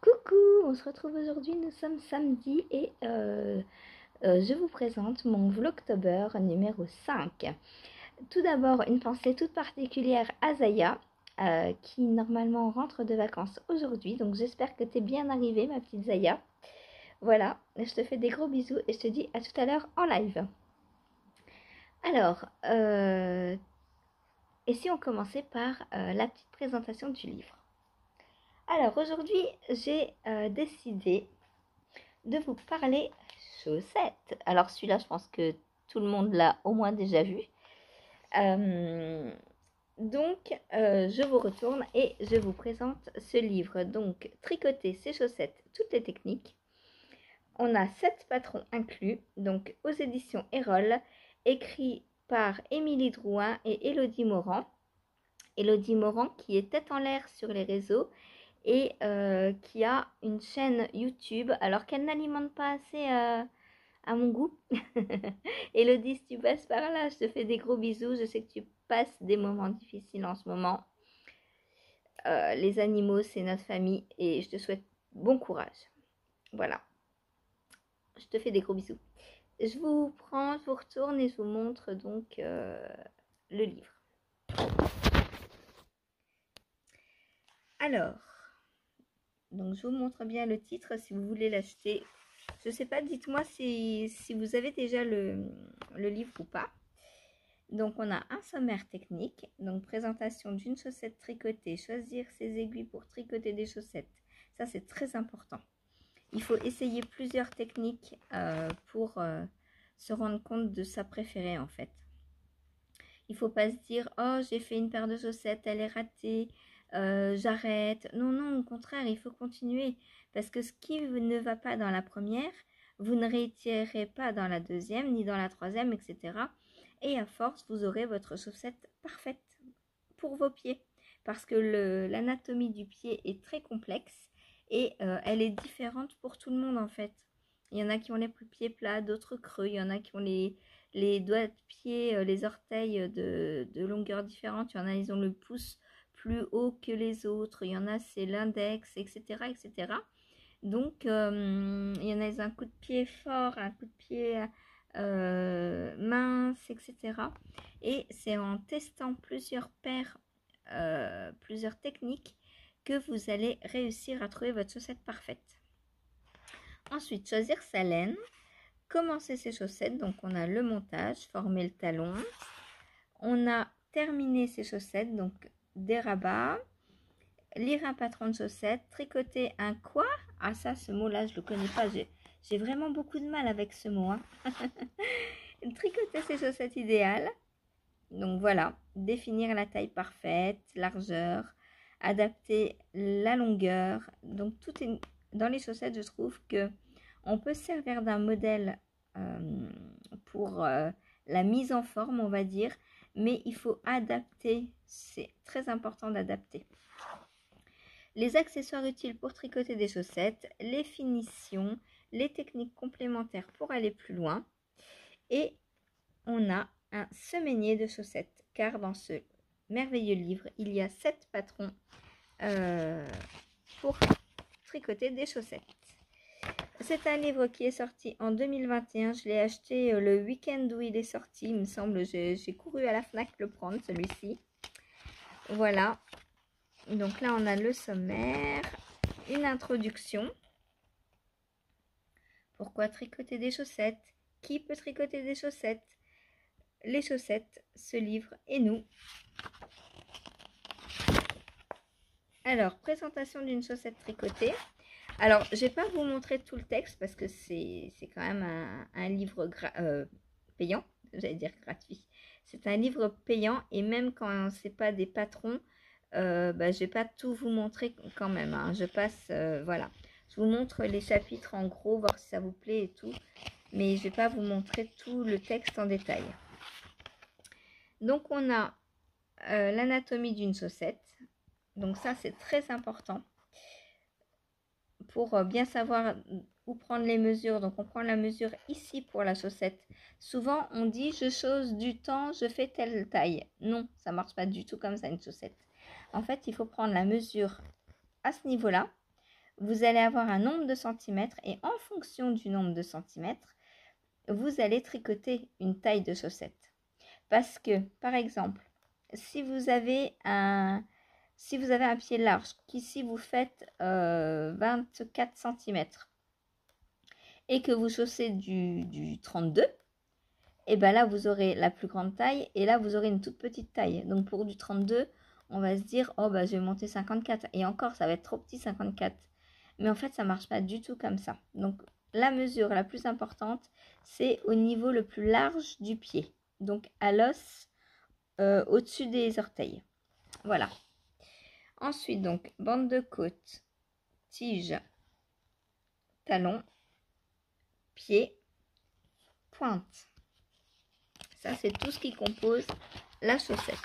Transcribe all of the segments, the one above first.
Coucou, on se retrouve aujourd'hui, nous sommes samedi et je vous présente mon Vlogtober numéro 5. Tout d'abord, une pensée toute particulière à Zaya, qui normalement rentre de vacances aujourd'hui. Donc j'espère que tu es bien arrivée, ma petite Zaya. Voilà, je te fais des gros bisous et je te dis à tout à l'heure en live. Alors, et si on commençait par la petite présentation du livre. Alors aujourd'hui, j'ai décidé de vous parler chaussettes. Alors celui-là, je pense que tout le monde l'a au moins déjà vu. Je vous retourne et je vous présente ce livre. Donc, tricoter ses chaussettes, toutes les techniques. On a 7 patrons inclus, donc aux éditions Erol, écrit par Émilie Drouin et Elodie Morand. Elodie Morand qui est tête en l'air sur les réseaux et qui a une chaîne YouTube, alors qu'elle n'alimente pas assez à mon goût. Elodie, si tu passes par là, je te fais des gros bisous. Je sais que tu passes des moments difficiles en ce moment. Les animaux, c'est notre famille et je te souhaite bon courage. Voilà. Je te fais des gros bisous. Je vous retourne et je vous montre donc le livre. Alors, donc je vous montre bien le titre si vous voulez l'acheter. Je sais pas, dites-moi si vous avez déjà le livre ou pas. Donc on a un sommaire technique, donc présentation d'une chaussette tricotée, choisir ses aiguilles pour tricoter des chaussettes. Ça c'est très important. Il faut essayer plusieurs techniques pour se rendre compte de sa préférée en fait. Il ne faut pas se dire « Oh, j'ai fait une paire de chaussettes, elle est ratée, j'arrête ». Non, non, au contraire, il faut continuer. Parce que ce qui ne va pas dans la première, vous ne réitérez pas dans la deuxième, ni dans la troisième, etc. Et à force, vous aurez votre chaussette parfaite pour vos pieds. Parce que l'anatomie du pied est très complexe et elle est différente pour tout le monde en fait. Il y en a qui ont les pieds plats, d'autres creux, il y en a qui ont les doigts de pied, les orteils de longueur différente. Il y en a, ils ont le pouce plus haut que les autres. Il y en a, c'est l'index, etc., etc. Donc, il y en a, ils ont un coup de pied fort, un coup de pied mince, etc. Et c'est en testant plusieurs paires, plusieurs techniques, que vous allez réussir à trouver votre chaussette parfaite. Ensuite, choisir sa laine. Commencer ses chaussettes, donc on a le montage, former le talon. On a terminé ses chaussettes, donc des rabats. Lire un patron de chaussettes, tricoter un quoi? Ah ça, ce mot-là, je ne le connais pas. J'ai vraiment beaucoup de mal avec ce mot. Hein. Tricoter ses chaussettes idéales. Donc voilà, définir la taille parfaite, largeur, adapter la longueur. Donc tout est dans les chaussettes, je trouve que on peut se servir d'un modèle pour la mise en forme, on va dire, mais il faut adapter. C'est très important d'adapter. Les accessoires utiles pour tricoter des chaussettes, les finitions, les techniques complémentaires pour aller plus loin. Et on a un semainier de chaussettes, car dans ce merveilleux livre, il y a 7 patrons pour tricoter des chaussettes. C'est un livre qui est sorti en 2021. Je l'ai acheté le week-end où il est sorti, il me semble. J'ai couru à la FNAC le prendre, celui-ci. Voilà. Donc là, on a le sommaire, une introduction. Pourquoi tricoter des chaussettes? Qui peut tricoter des chaussettes? Les chaussettes, ce livre et nous. Alors, présentation d'une chaussette tricotée. Alors, je ne vais pas vous montrer tout le texte parce que c'est quand même un livre payant. J'allais dire gratuit. C'est un livre payant et même quand ce n'est pas des patrons, je ne vais pas tout vous montrer quand même. Hein. Je passe, voilà. Je vous montre les chapitres en gros, voir si ça vous plaît et tout. Mais je ne vais pas vous montrer tout le texte en détail. Donc, on a l'anatomie d'une chaussette. Donc ça, c'est très important pour bien savoir où prendre les mesures. Donc, on prend la mesure ici pour la chaussette. Souvent, on dit « je chausse du temps, je fais telle taille ». Non, ça ne marche pas du tout comme ça, une chaussette. En fait, il faut prendre la mesure à ce niveau-là. vous allez avoir un nombre de centimètres et en fonction du nombre de centimètres, vous allez tricoter une taille de chaussette. Parce que, par exemple, si vous avez un pied large, qu'ici vous faites 24 centimètres et que vous chaussez du 32, et bien là, vous aurez la plus grande taille et là, vous aurez une toute petite taille. Donc, pour du 32, on va se dire, oh, bah, je vais monter 54. Et encore, ça va être trop petit, 54. Mais en fait, ça ne marche pas du tout comme ça. Donc, la mesure la plus importante, c'est au niveau le plus large du pied. Donc, à l'os, au-dessus des orteils. Voilà. Ensuite, donc, bande de côte, tige, talon, pied, pointe. Ça, c'est tout ce qui compose la chaussette.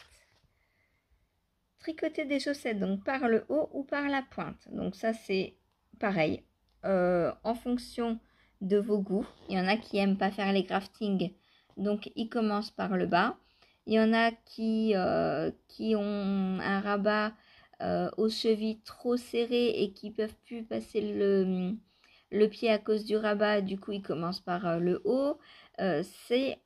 Tricoter des chaussettes, donc par le haut ou par la pointe. Donc ça, c'est pareil. En fonction de vos goûts. Il y en a qui n'aiment pas faire les graftings, donc ils commencent par le bas. Il y en a qui ont un rabat aux chevilles trop serré et qui ne peuvent plus passer le pied à cause du rabat. Du coup, ils commencent par le haut. C'est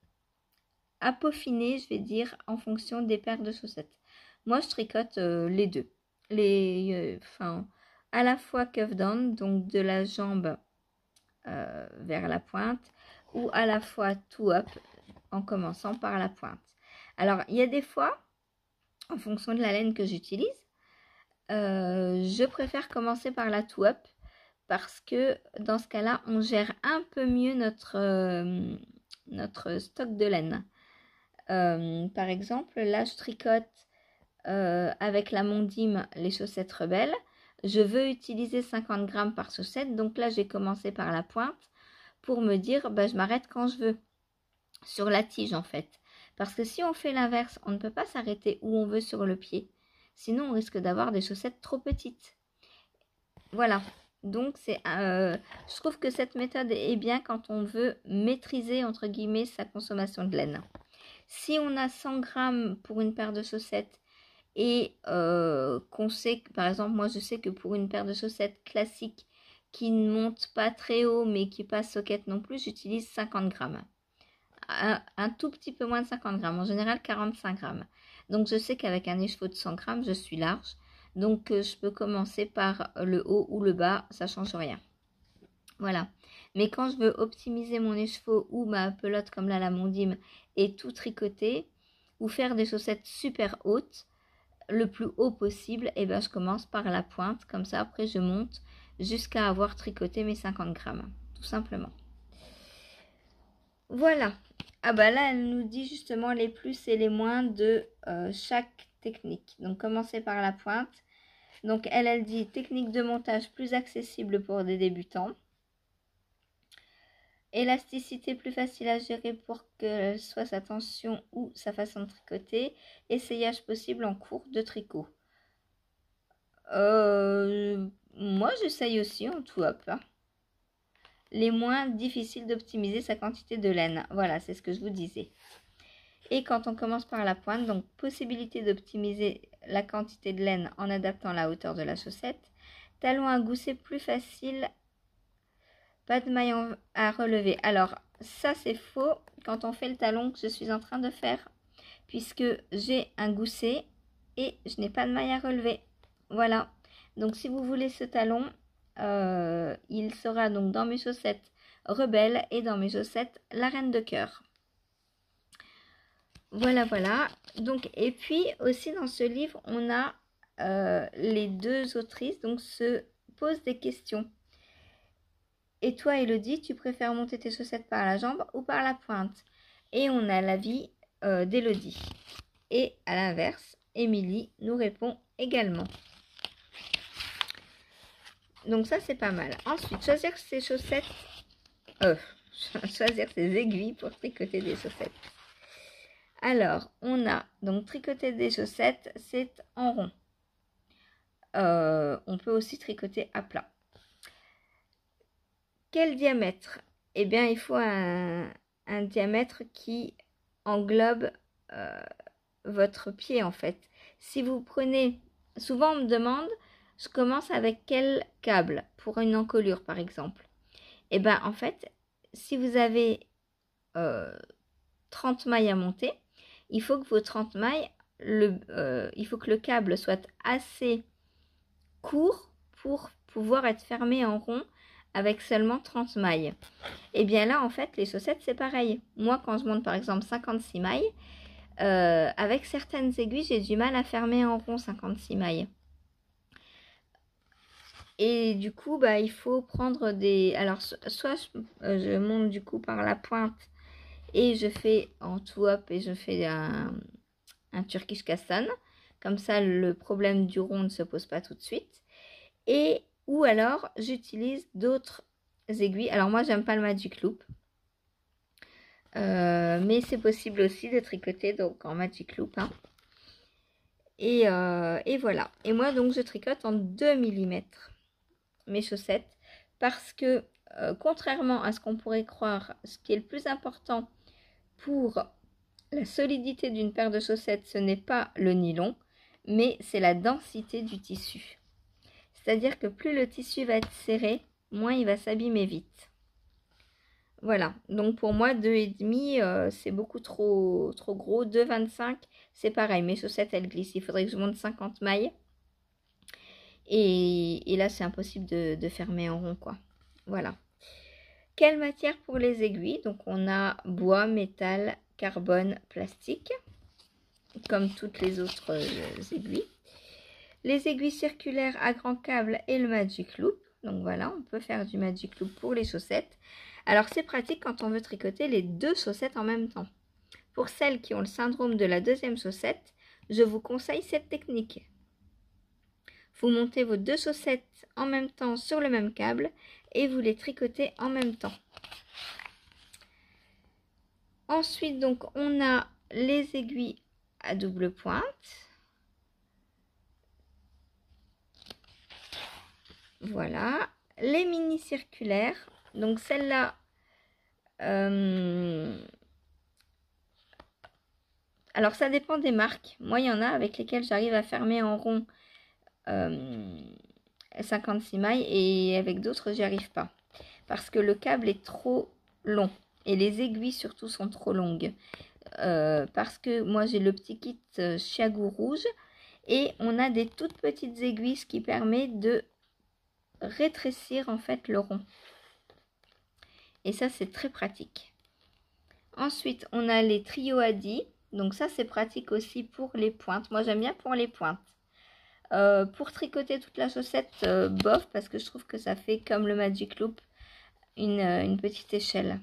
à peaufiner, je vais dire, en fonction des paires de chaussettes. Moi, je tricote les deux. À la fois cuff down, donc de la jambe vers la pointe, ou à la fois toe up, en commençant par la pointe. Alors, il y a des fois, en fonction de la laine que j'utilise, je préfère commencer par la toe up, parce que dans ce cas-là, on gère un peu mieux notre stock de laine. Par exemple, là, je tricote avec la Mondim les chaussettes rebelles. Je veux utiliser 50 grammes par chaussette. Donc là, j'ai commencé par la pointe pour me dire, bah, je m'arrête quand je veux. Sur la tige, en fait. Parce que si on fait l'inverse, on ne peut pas s'arrêter où on veut sur le pied. Sinon, on risque d'avoir des chaussettes trop petites. Voilà. Donc, je trouve que cette méthode est bien quand on veut maîtriser, entre guillemets, sa consommation de laine. Si on a 100 grammes pour une paire de chaussettes et qu'on sait que, par exemple, moi je sais que pour une paire de chaussettes classiques qui ne monte pas très haut mais qui passe socket non plus, j'utilise 50 grammes. Un tout petit peu moins de 50 grammes, en général 45 grammes. Donc je sais qu'avec un écheveau de 100 grammes, je suis large. Donc je peux commencer par le haut ou le bas, ça ne change rien. Voilà. Mais quand je veux optimiser mon écheveau ou ma pelote comme là la Mondim et tout tricoter ou faire des chaussettes super hautes, le plus haut possible, et ben je commence par la pointe. Comme ça, après, je monte jusqu'à avoir tricoté mes 50 grammes. Tout simplement. Voilà. Ah bah là, elle nous dit justement les plus et les moins de chaque technique. Donc, commencer par la pointe. Donc, elle dit technique de montage plus accessible pour des débutants. Élasticité plus facile à gérer pour que soit sa tension ou sa façon de tricoter. Essayage possible en cours de tricot. Moi, j'essaye aussi en tout up. Les moins difficiles d'optimiser sa quantité de laine. Voilà, c'est ce que je vous disais. Et quand on commence par la pointe, donc possibilité d'optimiser la quantité de laine en adaptant la hauteur de la chaussette. Talon à gousset plus facile. Pas de maille à relever. Alors, ça c'est faux quand on fait le talon que je suis en train de faire. Puisque j'ai un gousset et je n'ai pas de maille à relever. Voilà. Donc, si vous voulez ce talon, il sera donc dans mes chaussettes rebelles et dans mes chaussettes la reine de cœur. Voilà, voilà. Donc, et puis aussi dans ce livre, on a les deux autrices donc se posent des questions. Et toi, Elodie, tu préfères monter tes chaussettes par la jambe ou par la pointe? Et on a l'avis d'Elodie. Et à l'inverse, Émilie nous répond également. Donc ça, c'est pas mal. Ensuite, choisir ses chaussettes. Choisir ses aiguilles pour tricoter des chaussettes. Alors, on a donc tricoter des chaussettes, c'est en rond. On peut aussi tricoter à plat. Quel diamètre? Eh bien, il faut un diamètre qui englobe votre pied en fait. Si vous prenez, souvent on me demande je commence avec quel câble pour une encolure par exemple? Et bien en fait, si vous avez 30 mailles à monter, il faut que vos 30 mailles, il faut que le câble soit assez court pour pouvoir être fermé en rond avec seulement 30 mailles. Et bien là, en fait, les chaussettes, c'est pareil. Moi, quand je monte par exemple 56 mailles, avec certaines aiguilles, j'ai du mal à fermer en rond 56 mailles. Et du coup, bah, il faut prendre des... Alors, soit je monte du coup par la pointe et je fais en two-up et je fais un Turkish Castan. Comme ça, le problème du rond ne se pose pas tout de suite. Et ou alors, j'utilise d'autres aiguilles. Alors moi, j'aime pas le Magic Loop. Mais c'est possible aussi de tricoter donc en Magic Loop. Hein. Et voilà. Et moi, donc, je tricote en 2 mm mes chaussettes. Parce que, contrairement à ce qu'on pourrait croire, ce qui est le plus important pour la solidité d'une paire de chaussettes, ce n'est pas le nylon, mais c'est la densité du tissu. C'est-à-dire que plus le tissu va être serré, moins il va s'abîmer vite. Voilà, donc pour moi 2,5 c'est beaucoup trop gros. 2,25 c'est pareil, mes chaussettes elles glissent, il faudrait que je monte 50 mailles. Et là c'est impossible de fermer en rond quoi. Voilà. Quelle matière pour les aiguilles? Donc on a bois, métal, carbone, plastique, comme toutes les autres aiguilles. Les aiguilles circulaires à grand câble et le Magic Loop. Donc voilà, on peut faire du Magic Loop pour les chaussettes. Alors c'est pratique quand on veut tricoter les deux chaussettes en même temps. Pour celles qui ont le syndrome de la deuxième chaussette, je vous conseille cette technique. Vous montez vos deux chaussettes en même temps sur le même câble et vous les tricotez en même temps. Ensuite, donc, on a les aiguilles à double pointe. Voilà. Les mini circulaires. Donc, celle-là, alors ça dépend des marques. Moi, il y en a avec lesquelles j'arrive à fermer en rond 56 mailles et avec d'autres, j'y arrive pas. Parce que le câble est trop long. Et les aiguilles surtout sont trop longues. Parce que moi j'ai le petit kit Chiagou rouge et on a des toutes petites aiguilles, ce qui permet de rétrécir en fait le rond. Et ça c'est très pratique. Ensuite on a les trios Adi. Donc ça c'est pratique aussi pour les pointes. Moi j'aime bien pour les pointes. Pour tricoter toute la chaussette, bof, parce que je trouve que ça fait comme le Magic Loop, une petite échelle.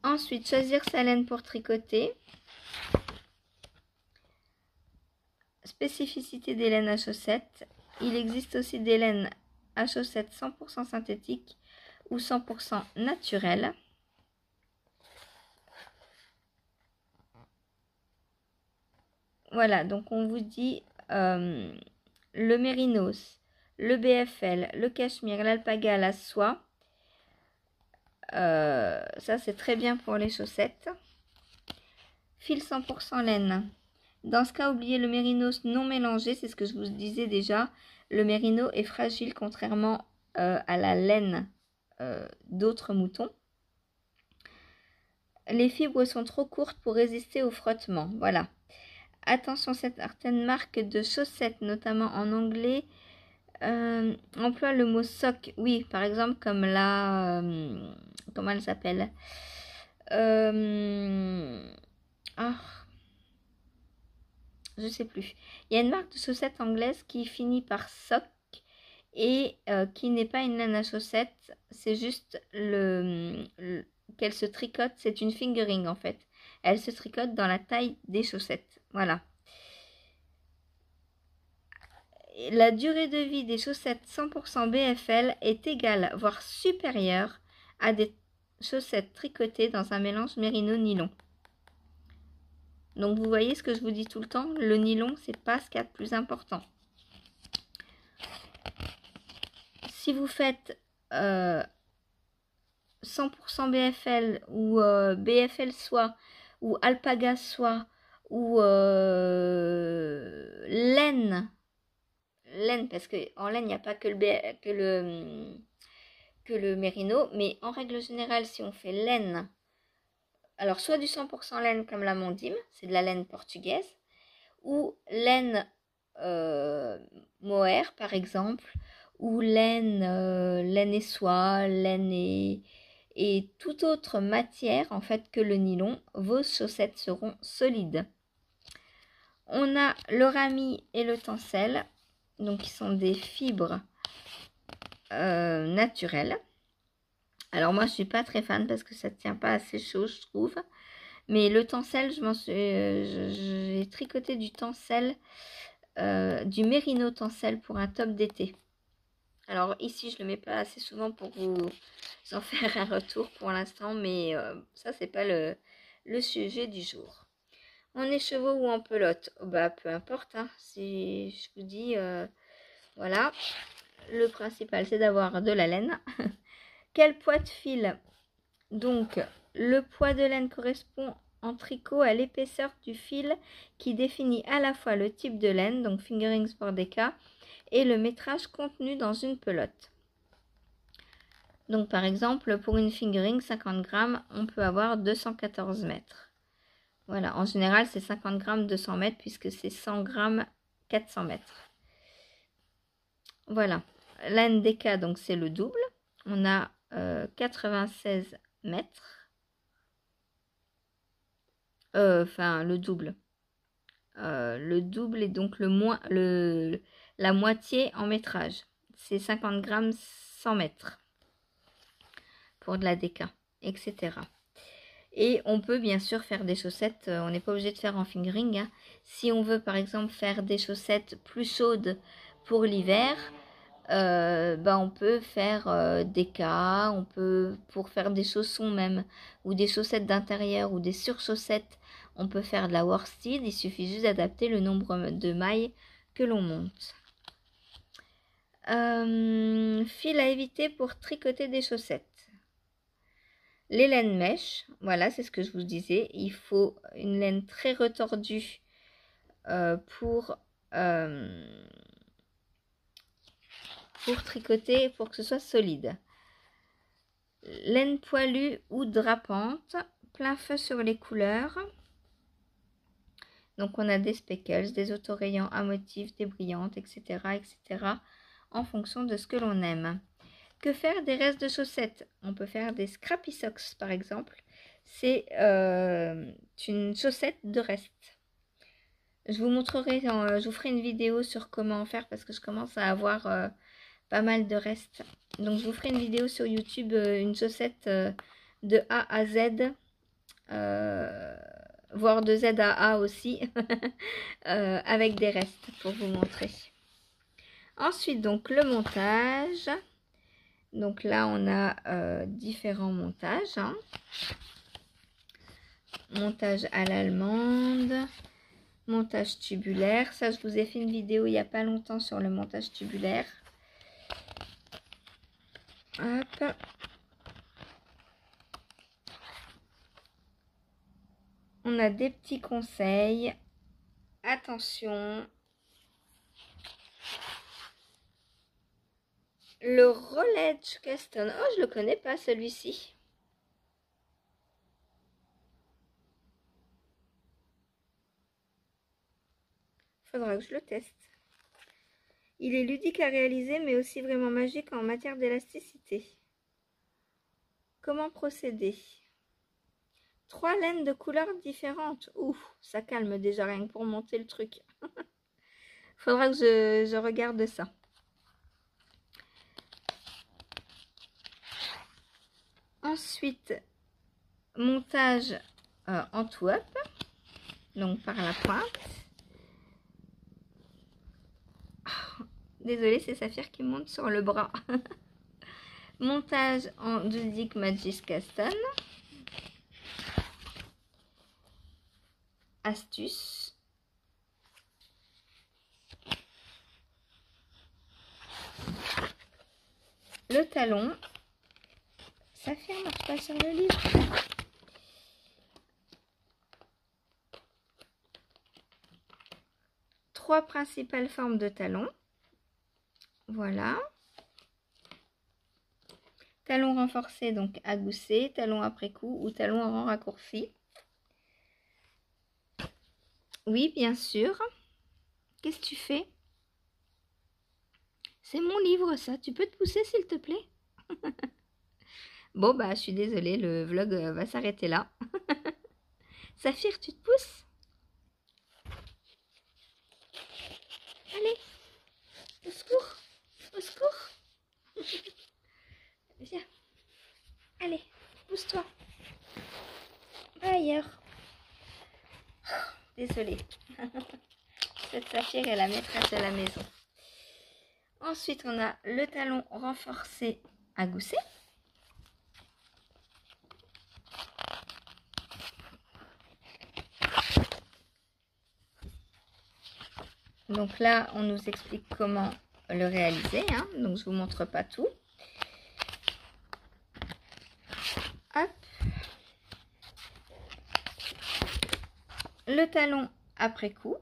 Ensuite, choisir sa laine pour tricoter. Spécificité des laines à chaussettes. Il existe aussi des laines à chaussettes 100% synthétiques ou 100% naturelles. Voilà, donc on vous dit le mérinos, le BFL, le cachemire, l'alpaga, la soie. Ça c'est très bien pour les chaussettes. Fil 100% laine. Dans ce cas, oubliez le mérinos non mélangé, c'est ce que je vous disais déjà. Le mérino est fragile contrairement à la laine d'autres moutons. Les fibres sont trop courtes pour résister au frottement. Voilà. Attention, certaines marques de chaussettes, notamment en anglais, emploient le mot sock. Oui, par exemple, comme la... comment elle s'appelle je sais plus. Il y a une marque de chaussettes anglaise qui finit par sock et qui n'est pas une laine à chaussettes. C'est juste qu'elle se tricote. C'est une fingering en fait. Elle se tricote dans la taille des chaussettes. Voilà. La durée de vie des chaussettes 100% BFL est égale, voire supérieure à des chaussettes tricotées dans un mélange mérino-nylon. Donc vous voyez ce que je vous dis tout le temps, le nylon, c'est pas ce qu'il y a de plus important. Si vous faites 100% BFL ou BFL soie ou alpaga soie ou laine. Laine, parce qu'en laine, il n'y a pas que le mérino, mais en règle générale, si on fait laine, alors soit du 100% laine comme la mondime, c'est de la laine portugaise, ou laine mohair par exemple, ou laine et soie, laine et toute autre matière en fait que le nylon, vos chaussettes seront solides. On a le rami et le tencel, donc qui sont des fibres naturelles. Alors moi je suis pas très fan parce que ça tient pas assez chaud je trouve. Mais le tencel, j'ai tricoté du tencel, du mérino tencel pour un top d'été. Alors ici, je le mets pas assez souvent pour vous en faire un retour pour l'instant, mais ça, c'est pas le sujet du jour. En écheveau ou en pelote, bah peu importe, hein, si je vous dis, voilà, le principal c'est d'avoir de la laine. Quel poids de fil? Donc, le poids de laine correspond en tricot à l'épaisseur du fil qui définit à la fois le type de laine, donc fingerings Bordeka, et le métrage contenu dans une pelote. Donc par exemple, pour une fingering 50 grammes, on peut avoir 214 mètres. Voilà, en général c'est 50 grammes 200 mètres puisque c'est 100 grammes 400 mètres. Voilà, l'NDK donc c'est le double. On a 96 mètres. Enfin le double. Le double est donc la moitié en métrage. C'est 50 grammes 100 mètres pour de la DK, etc. Et on peut bien sûr faire des chaussettes, on n'est pas obligé de faire en fingering. Hein. Si on veut par exemple faire des chaussettes plus chaudes pour l'hiver, on peut faire des cas, on peut pour faire des chaussons même, ou des chaussettes d'intérieur ou des surchaussettes, on peut faire de la worsted, il suffit juste d'adapter le nombre de mailles que l'on monte. Fil à éviter pour tricoter des chaussettes. Les laines mèches, voilà, c'est ce que je vous disais. Il faut une laine très retordue pour tricoter, pour que ce soit solide. Laine poilue ou drapante, plein feu sur les couleurs. Donc on a des speckles, des autorayants à motifs, des brillantes, etc., etc. en fonction de ce que l'on aime. Que faire des restes de chaussettes? On peut faire des scrappy socks par exemple. C'est une chaussette de reste. Je vous montrerai, je vous ferai une vidéo sur comment faire parce que je commence à avoir pas mal de restes. Donc je vous ferai une vidéo sur YouTube, une chaussette de A à Z, voire de Z à A aussi, avec des restes pour vous montrer. Ensuite donc le montage. Donc là, on a différents montages. Hein. Montage à l'allemande, montage tubulaire. Ça, je vous ai fait une vidéo il n'y a pas longtemps sur le montage tubulaire. Hop. On a des petits conseils. Attention. Le Rollage Caston. Oh, je le connais pas celui-ci. Faudra que je le teste. Il est ludique à réaliser, mais aussi vraiment magique en matière d'élasticité. Comment procéder? 3 laines de couleurs différentes. Ouf, ça calme déjà rien que pour monter le truc. Faudra que je regarde ça. Ensuite, montage en top, donc par la pointe. Oh, désolée, c'est Saphir qui monte sur le bras. Montage en Judic Magic Caston. Astuce. Le talon. Saphir marche pas sur le livre. 3 principales formes de talons. Voilà. Talon renforcé, donc à gousset, talon après coup ou talon en rang raccourci. Oui, bien sûr. Qu'est-ce que tu fais? C'est mon livre, ça. Tu peux te pousser, s'il te plaît? Bon, bah, je suis désolée, le vlog va s'arrêter là. Saphir, tu te pousses? Allez, au secours, au secours. Viens, allez, pousse-toi. Va ailleurs. Désolée. Cette Saphir est la maîtresse de la maison. Ensuite, on a le talon renforcé à gousset. Donc là, on nous explique comment le réaliser. Hein. Donc, je vous montre pas tout. Hop. Le talon après coup.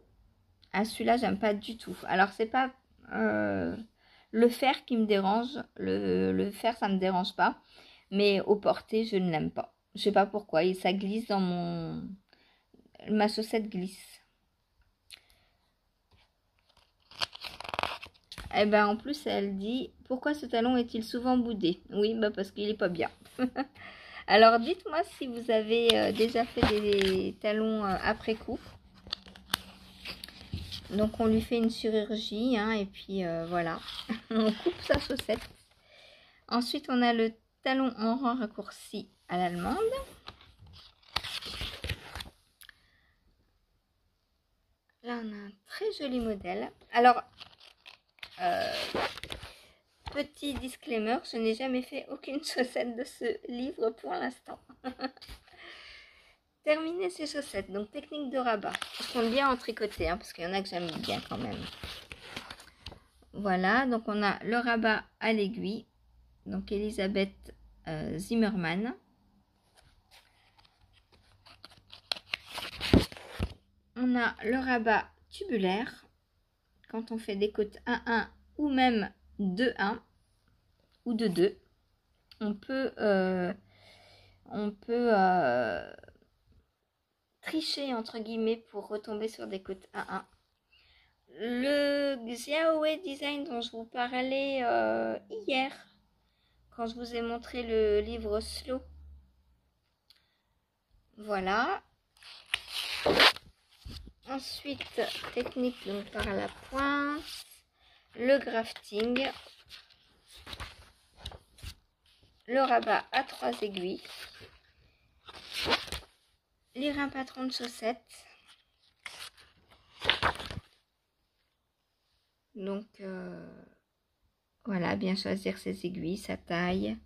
Ah, celui-là, j'aime pas du tout. Alors, c'est pas le fer qui me dérange. Le fer, ça me dérange pas. Mais au porté, je ne l'aime pas. Je sais pas pourquoi. Et ça glisse dans mon... Ma chaussette glisse. Eh ben, en plus, elle dit, pourquoi ce talon est-il souvent boudé? Oui, bah parce qu'il est pas bien. Alors, dites-moi si vous avez déjà fait des talons après coup. Donc, on lui fait une chirurgie, hein, et puis voilà, on coupe sa chaussette. Ensuite, on a le talon en rang raccourci à l'allemande. Là, on a un très joli modèle. Alors, petit disclaimer, je n'ai jamais fait aucune chaussette de ce livre pour l'instant. Terminer ces chaussettes, donc technique de rabat. Elles sont bien en tricoté, hein, parce qu'il y en a que j'aime bien quand même. Voilà, donc on a le rabat à l'aiguille, donc Elisabeth Zimmermann. On a le rabat tubulaire, quand on fait des côtes 1-1 ou même 2-1 ou 2-2. On peut tricher entre guillemets pour retomber sur des côtes 1-1. Le Xiaowei Design dont je vous parlais hier, quand je vous ai montré le livre Slow. Voilà. Ensuite, technique donc par la pointe, le grafting, le rabat à 3 aiguilles, lire un patron de chaussettes. Donc voilà, bien choisir ses aiguilles, sa taille,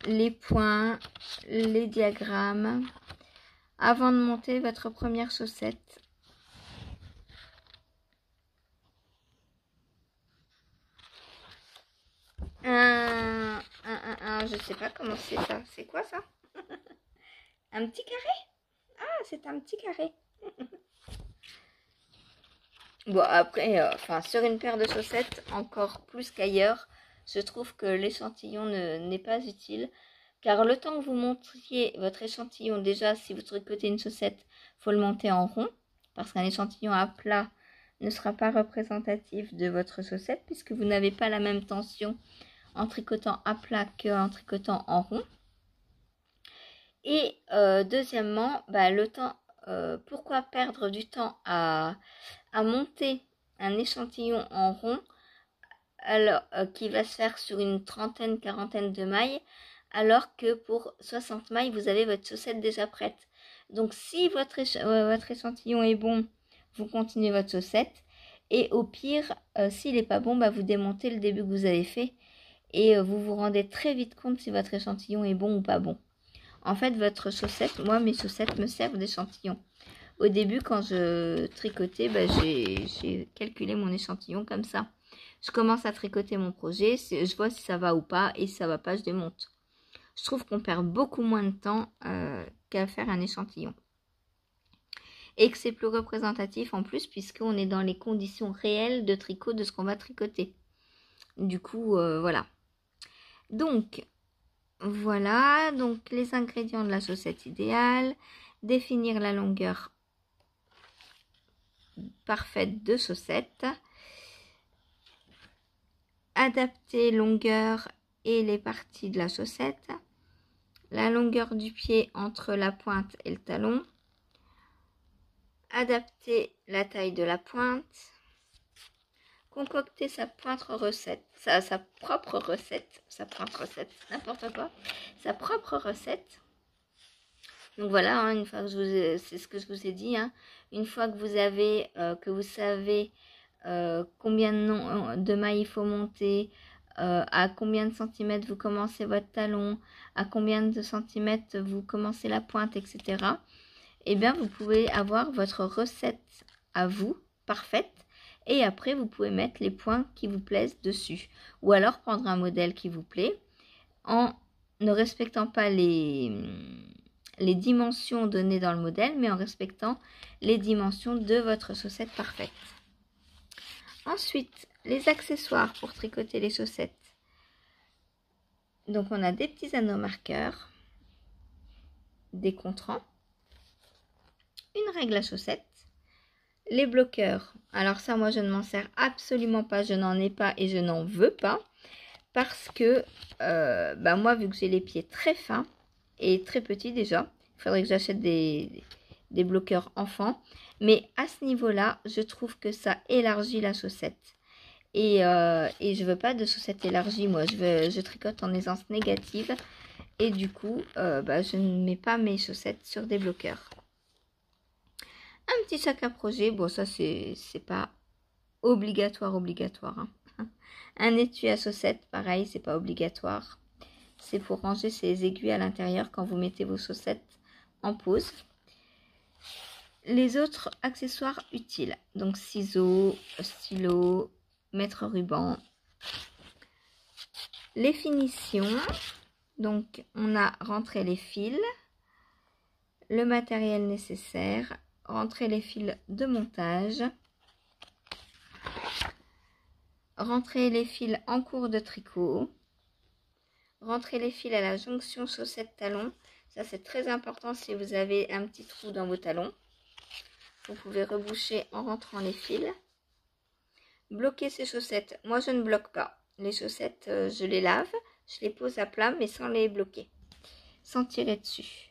les points, les diagrammes, avant de monter votre première chaussette. Je sais pas comment c'est ça. C'est quoi ça? Un petit carré? Ah, c'est un petit carré. Bon, après, sur une paire de chaussettes, encore plus qu'ailleurs, je trouve que l'échantillon n'est pas utile. Car le temps que vous montriez votre échantillon, déjà, si vous tricotez une chaussette, faut le monter en rond. Parce qu'un échantillon à plat ne sera pas représentatif de votre chaussette, puisque vous n'avez pas la même tension en tricotant à plat qu'en tricotant en rond. Et deuxièmement, le temps, pourquoi perdre du temps à monter un échantillon en rond alors qui va se faire sur une trentaine, quarantaine de mailles, alors que pour 60 mailles, vous avez votre chaussette déjà prête. Donc si votre échantillon est bon, vous continuez votre chaussette. Et au pire, s'il n'est pas bon, vous démontez le début que vous avez fait. Et vous vous rendez très vite compte si votre échantillon est bon ou pas bon. En fait, votre chaussette, moi, mes chaussettes me servent d'échantillon. Au début, quand je tricotais, j'ai calculé mon échantillon comme ça. Je commence à tricoter mon projet, je vois si ça va ou pas, et si ça va pas, je démonte. Je trouve qu'on perd beaucoup moins de temps qu'à faire un échantillon. et que c'est plus représentatif en plus puisqu'on est dans les conditions réelles de tricot de ce qu'on va tricoter. Du coup, voilà. Donc, voilà. Donc, les ingrédients de la chaussette idéale. Définir la longueur parfaite de chaussette. Adapter longueur et les parties de la chaussette. La longueur du pied entre la pointe et le talon. Adapter la taille de la pointe. Concocter sa propre recette, sa propre recette, n'importe quoi, sa propre recette. Donc voilà, hein, une fois que c'est ce que je vous ai dit, hein, une fois que vous avez, que vous savez combien de mailles il faut monter, à combien de centimètres vous commencez votre talon, à combien de centimètres vous commencez la pointe, etc. Eh bien, vous pouvez avoir votre recette à vous, parfaite. Et après, vous pouvez mettre les points qui vous plaisent dessus. Ou alors prendre un modèle qui vous plaît en ne respectant pas les dimensions données dans le modèle, mais en respectant les dimensions de votre chaussette parfaite. Ensuite, les accessoires pour tricoter les chaussettes. Donc, on a des petits anneaux marqueurs, des contrants, une règle à chaussettes, les bloqueurs. Alors ça, moi, je ne m'en sers absolument pas. Je n'en ai pas et je n'en veux pas. Parce que, moi, vu que j'ai les pieds très fins et très petits déjà, il faudrait que j'achète des bloqueurs enfants. Mais à ce niveau-là, je trouve que ça élargit la chaussette. Et je veux pas de chaussette élargie, moi. Je tricote en aisance négative. Et du coup, je ne mets pas mes chaussettes sur des bloqueurs. Un petit sac à projet, bon ça c'est pas obligatoire, hein. Un étui à chaussettes, pareil, c'est pas obligatoire. C'est pour ranger ses aiguilles à l'intérieur quand vous mettez vos chaussettes en pause. Les autres accessoires utiles, donc ciseaux, stylo, mètre ruban. Les finitions, donc on a rentré les fils, le matériel nécessaire, rentrer les fils de montage, rentrer les fils en cours de tricot, rentrer les fils à la jonction chaussette-talon. Ça, c'est très important si vous avez un petit trou dans vos talons. Vous pouvez reboucher en rentrant les fils. Bloquer ces chaussettes. Moi, je ne bloque pas. Les chaussettes, je les lave, je les pose à plat, mais sans les bloquer, sans tirer dessus.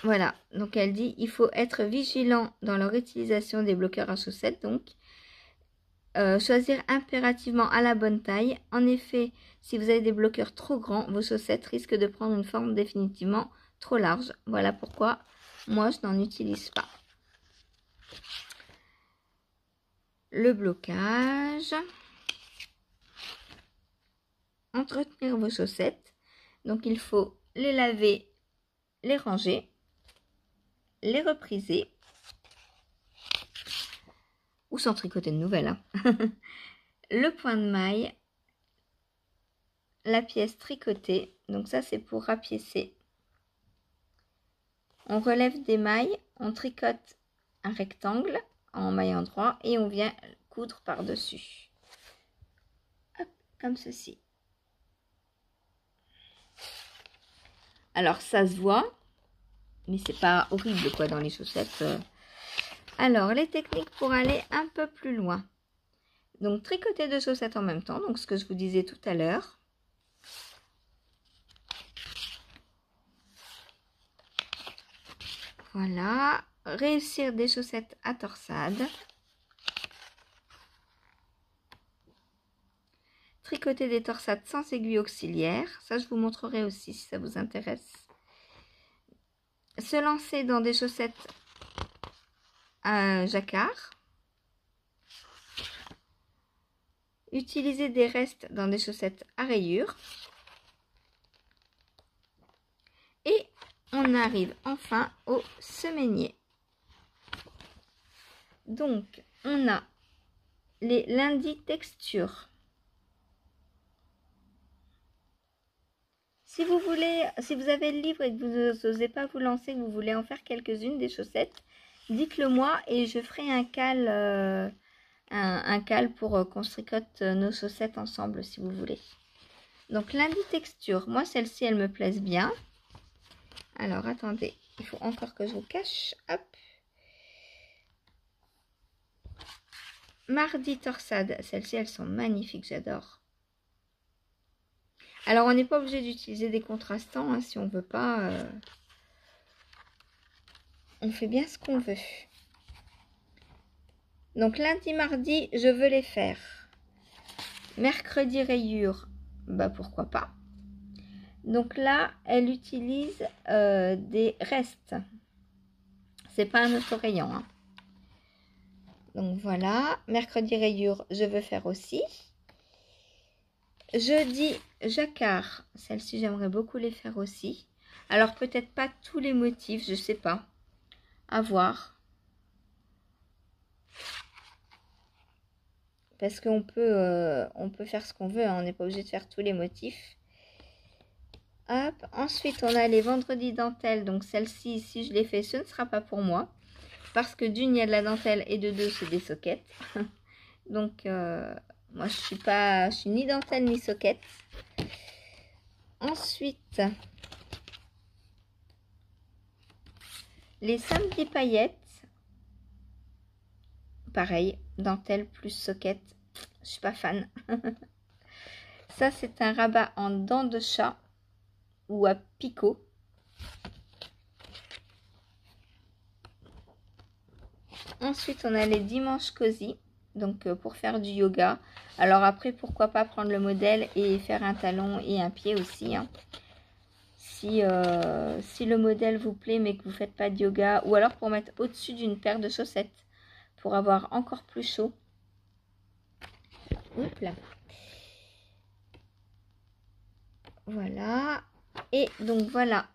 Voilà, donc elle dit il faut être vigilant dans leur utilisation des bloqueurs à chaussettes. Donc, choisir impérativement à la bonne taille. En effet, si vous avez des bloqueurs trop grands, vos chaussettes risquent de prendre une forme définitivement trop large. Voilà pourquoi moi je n'en utilise pas. Le blocage. Entretenir vos chaussettes. Donc il faut les laver, les ranger, les repriser ou sans tricoter de nouvelles. Hein. Le point de maille, la pièce tricotée, donc ça c'est pour rapiécer. On relève des mailles, on tricote un rectangle en maille endroit et on vient coudre par-dessus. Comme ceci. Alors ça se voit, mais c'est pas horrible quoi dans les chaussettes. Alors les techniques pour aller un peu plus loin. Donc tricoter deux chaussettes en même temps, donc ce que je vous disais tout à l'heure. Voilà, réussir des chaussettes à torsade. Tricoter des torsades sans aiguille auxiliaire, ça je vous montrerai aussi si ça vous intéresse. Se lancer dans des chaussettes à jacquard. Utiliser des restes dans des chaussettes à rayures. Et on arrive enfin au semainier. Donc, on a les lundis texture. Si vous voulez, si vous avez le livre et que vous n'osez pas vous lancer, que vous voulez en faire quelques-unes des chaussettes, dites-le moi et je ferai un cal pour qu'on se tricote nos chaussettes ensemble si vous voulez. Donc lundi texture, moi celle-ci elle me plaise bien. Alors attendez, il faut encore que je vous cache. Hop. Mardi torsade, celles-ci elles sont magnifiques, j'adore. Alors on n'est pas obligé d'utiliser des contrastants hein, si on veut pas. On fait bien ce qu'on veut. Donc lundi, mardi, je veux les faire. Mercredi rayures, bah pourquoi pas. Donc là, elle utilise des restes. C'est pas un auto-rayant. Hein. Donc voilà, mercredi rayures, je veux faire aussi. Jeudi, jacquard. Celles-ci, j'aimerais beaucoup les faire aussi. Alors peut-être pas tous les motifs, je sais pas. À voir. Parce qu'on peut, on peut faire ce qu'on veut, hein. On n'est pas obligé de faire tous les motifs. Hop. Ensuite, on a les vendredis dentelles. Donc celle-ci, si je les fais, ce ne sera pas pour moi. Parce que d'une, il y a de la dentelle et de deux, c'est des soquettes. Donc, moi, je suis ni dentelle ni soquette. Ensuite, les samedis paillettes. Pareil, dentelle plus soquette. Je suis pas fan. Ça, c'est un rabat en dents de chat ou à picot. Ensuite, on a les dimanches cosy. Donc, pour faire du yoga. Alors après, pourquoi pas prendre le modèle et faire un talon et un pied aussi. Hein. Si le modèle vous plaît mais que vous ne faites pas de yoga. Ou alors pour mettre au-dessus d'une paire de chaussettes. Pour avoir encore plus chaud. Oups là. Voilà. Et donc voilà.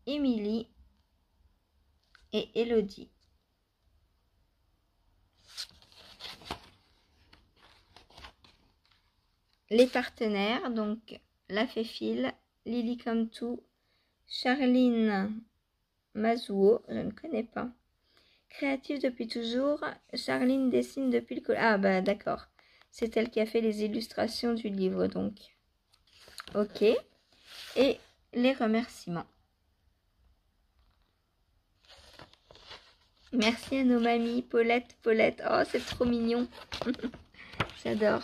Émilie et Elodie. Les partenaires, donc la Féfile, Lily Come To, Charline Mazuo, je ne connais pas. Créative depuis toujours, Charline dessine depuis le collège. Ah bah d'accord, c'est elle qui a fait les illustrations du livre donc. Ok, et les remerciements. Merci à nos mamies, Paulette, oh c'est trop mignon, j'adore.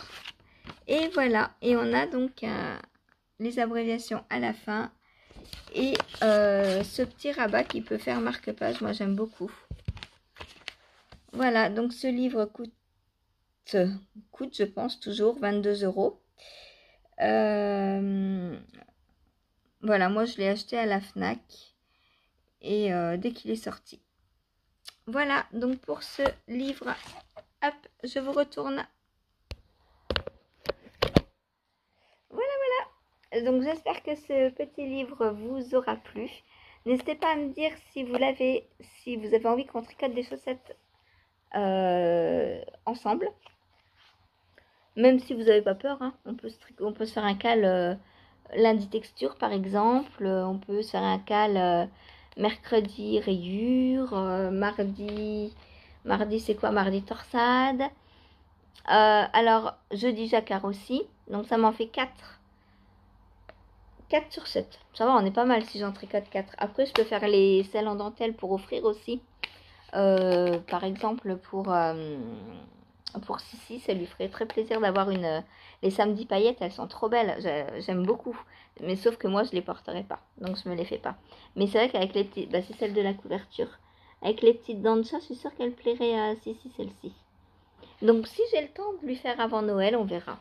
Et voilà, et on a donc les abréviations à la fin et ce petit rabat qui peut faire marque-page, moi j'aime beaucoup. Voilà, donc ce livre coûte je pense toujours 22 €. Voilà, moi je l'ai acheté à la Fnac et dès qu'il est sorti. Voilà, donc pour ce livre, hop, je vous retourne. Voilà. Donc j'espère que ce petit livre vous aura plu. N'hésitez pas à me dire si vous avez envie qu'on tricote des chaussettes ensemble. Même si vous n'avez pas peur, hein, on peut se faire un cal lundi texture par exemple. On peut se faire un cal mercredi rayure. Mardi c'est quoi? Mardi torsade. Alors jeudi jacquard aussi. Donc ça m'en fait 4 sur 7. Ça va, on est pas mal si j'en tricote 4. Après, je peux faire celles en dentelle pour offrir aussi. Par exemple, pour Sissi, ça lui ferait très plaisir d'avoir les samedis paillettes, elles sont trop belles. J'aime beaucoup. Mais sauf que moi, je les porterai pas. Donc, je me les fais pas. Mais c'est vrai qu'avec les petites... Bah, c'est celle de la couverture. Avec les petites dents de chat, je suis sûre qu'elle plairait à Sissi, celle-ci. Donc, si j'ai le temps de lui faire avant Noël, on verra.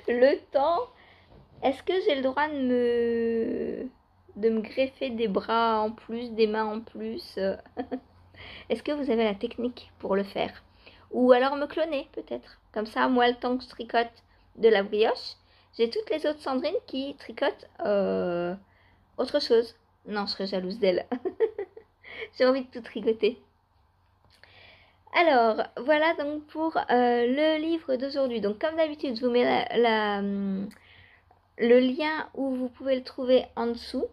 Le temps... Est-ce que j'ai le droit de me greffer des bras en plus, des mains en plus? Est-ce que vous avez la technique pour le faire? Ou alors me cloner peut-être. Comme ça, moi, le temps que je tricote de la brioche, j'ai toutes les autres Sandrine qui tricotent autre chose. Non, je serais jalouse d'elle. J'ai envie de tout tricoter. Alors, voilà donc pour le livre d'aujourd'hui. Donc, comme d'habitude, je vous mets le lien où vous pouvez le trouver en dessous.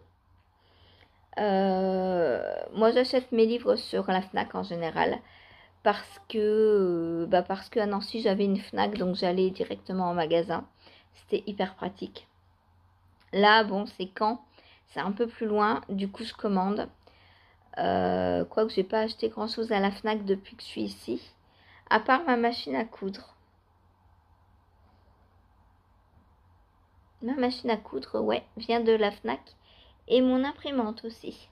Moi j'achète mes livres sur la Fnac en général parce que à Nancy j'avais une Fnac, donc j'allais directement au magasin. C'était hyper pratique. Là bon, c'est Caen, c'est un peu plus loin, du coup je commande. Quoique j'ai pas acheté grand chose à la Fnac depuis que je suis ici, à part ma machine à coudre. Ma machine à coudre, ouais, vient de la Fnac. Et mon imprimante aussi.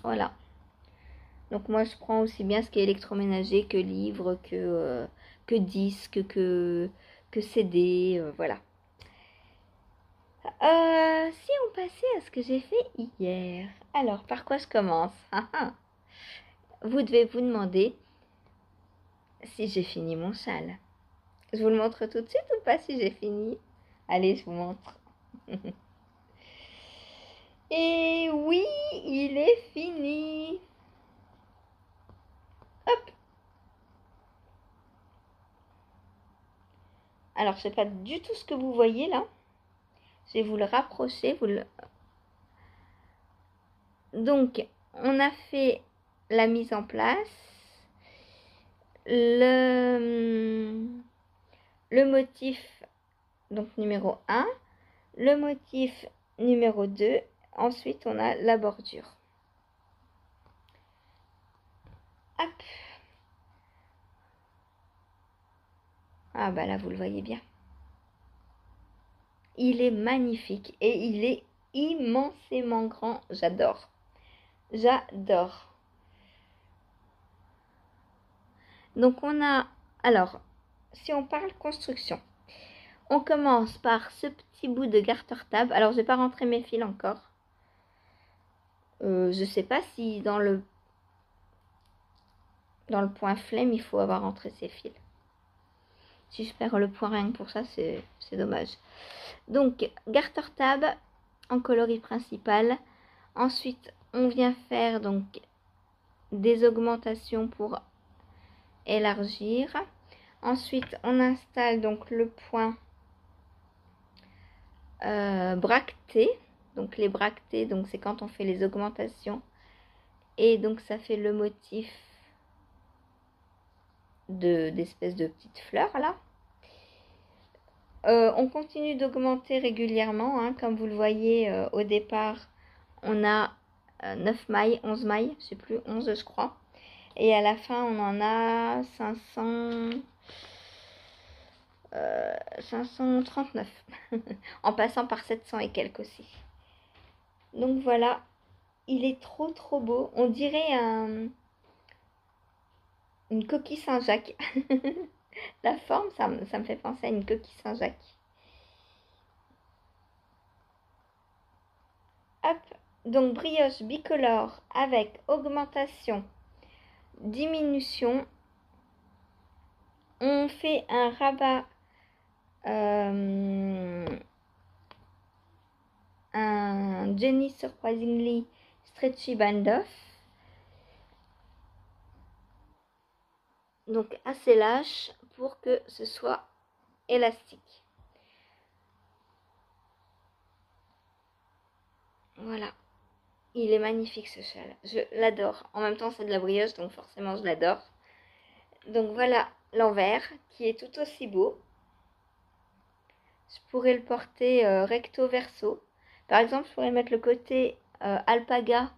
Voilà. Donc moi je prends aussi bien ce qui est électroménager que livres, que disques, que CD, voilà. Si on passait à ce que j'ai fait hier. Alors, par quoi je commence? Vous devez vous demander si j'ai fini mon châle. Je vous le montre tout de suite ou pas si j'ai fini? Allez, je vous montre. Et oui, il est fini. Hop. Alors, je sais pas du tout ce que vous voyez là. Je vais vous le rapprocher. Donc, on a fait la mise en place. Le motif, donc numéro 1. Le motif numéro 2. Ensuite, on a la bordure. Hop. Ah bah là, vous le voyez bien. Il est magnifique et il est immensément grand. J'adore. J'adore. Donc on a, alors, si on parle construction, on commence par ce petit bout de garter table. Alors, je vais pas rentrer mes fils encore. Je sais pas si dans le point flemme, il faut avoir rentré ses fils. Si je perds le point rien que pour ça, c'est dommage. Donc, garter tab en coloris principal. Ensuite, on vient faire donc des augmentations pour élargir. Ensuite, on installe donc le point bracté. Donc, les bractés, donc c'est quand on fait les augmentations. Et donc, ça fait le motif d'espèces de petites fleurs là. On continue d'augmenter régulièrement, hein, comme vous le voyez au départ, on a 9 mailles, 11 mailles, je sais plus, 11 je crois. Et à la fin, on en a 539, en passant par 700 et quelques aussi. Donc voilà, il est trop trop beau. On dirait une coquille Saint-Jacques. La forme, ça me fait penser à une coquille Saint-Jacques. Hop, donc brioche bicolore avec augmentation, diminution. On fait un rabat, un Jenny Surprisingly Stretchy Band-Off. Donc assez lâche pour que ce soit élastique. Voilà. Il est magnifique ce châle. Je l'adore. En même temps, c'est de la brioche, donc forcément, je l'adore. Donc voilà l'envers qui est tout aussi beau. Je pourrais le porter recto verso. Par exemple, je pourrais mettre le côté alpaga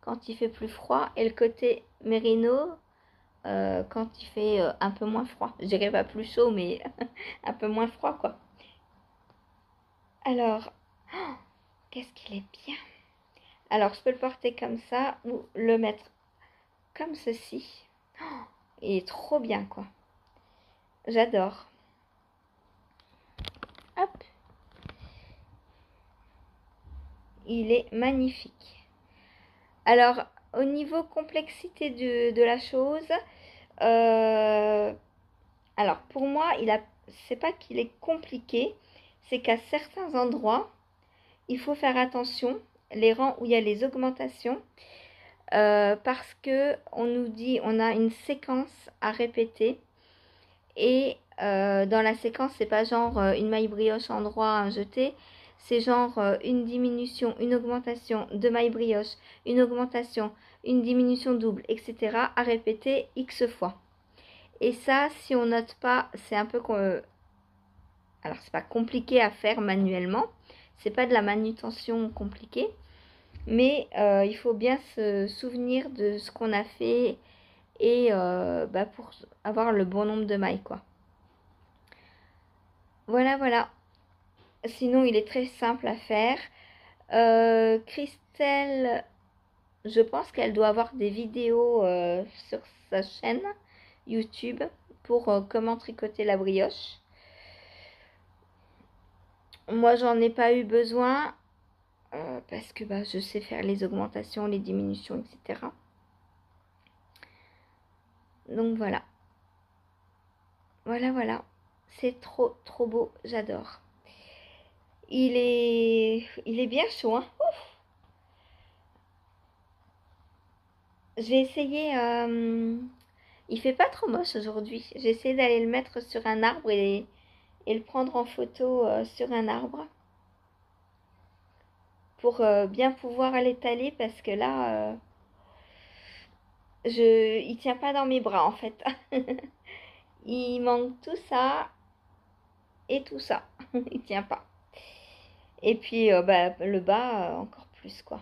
quand il fait plus froid et le côté mérino quand il fait un peu moins froid. Je dirais pas plus chaud, mais un peu moins froid, quoi. Alors, oh, qu'est-ce qu'il est bien. Alors, je peux le porter comme ça ou le mettre comme ceci. Oh, il est trop bien, quoi. J'adore. Hop. Il est magnifique. Alors, au niveau complexité de la chose, alors pour moi, c'est pas qu'il est compliqué, c'est qu'à certains endroits, il faut faire attention, les rangs où il y a les augmentations, parce que on nous dit, on a une séquence à répéter, et dans la séquence, c'est pas genre une maille brioche en droit, un jeté, C'est genre une diminution, une augmentation de maille brioche, une augmentation, une diminution double, etc. à répéter X fois. Et ça, si on note pas, c'est un peu... Alors, c'est pas compliqué à faire manuellement. C'est pas de la manutention compliquée. Mais il faut bien se souvenir de ce qu'on a fait et pour avoir le bon nombre de mailles, quoi. Voilà, voilà. Sinon, il est très simple à faire. Christelle, je pense qu'elle doit avoir des vidéos sur sa chaîne YouTube pour comment tricoter la brioche. Moi, j'en ai pas eu besoin parce que je sais faire les augmentations, les diminutions, etc. Donc voilà. Voilà, voilà. C'est trop, trop beau. J'adore. Il est bien chaud, hein. Ouf. Je vais essayer... Il fait pas trop moche aujourd'hui. J'ai essayé d'aller le mettre sur un arbre et le prendre en photo sur un arbre. Pour bien pouvoir l'étaler parce que là... il tient pas dans mes bras en fait. Il manque tout ça et tout ça. Il tient pas. Et puis le bas encore plus quoi.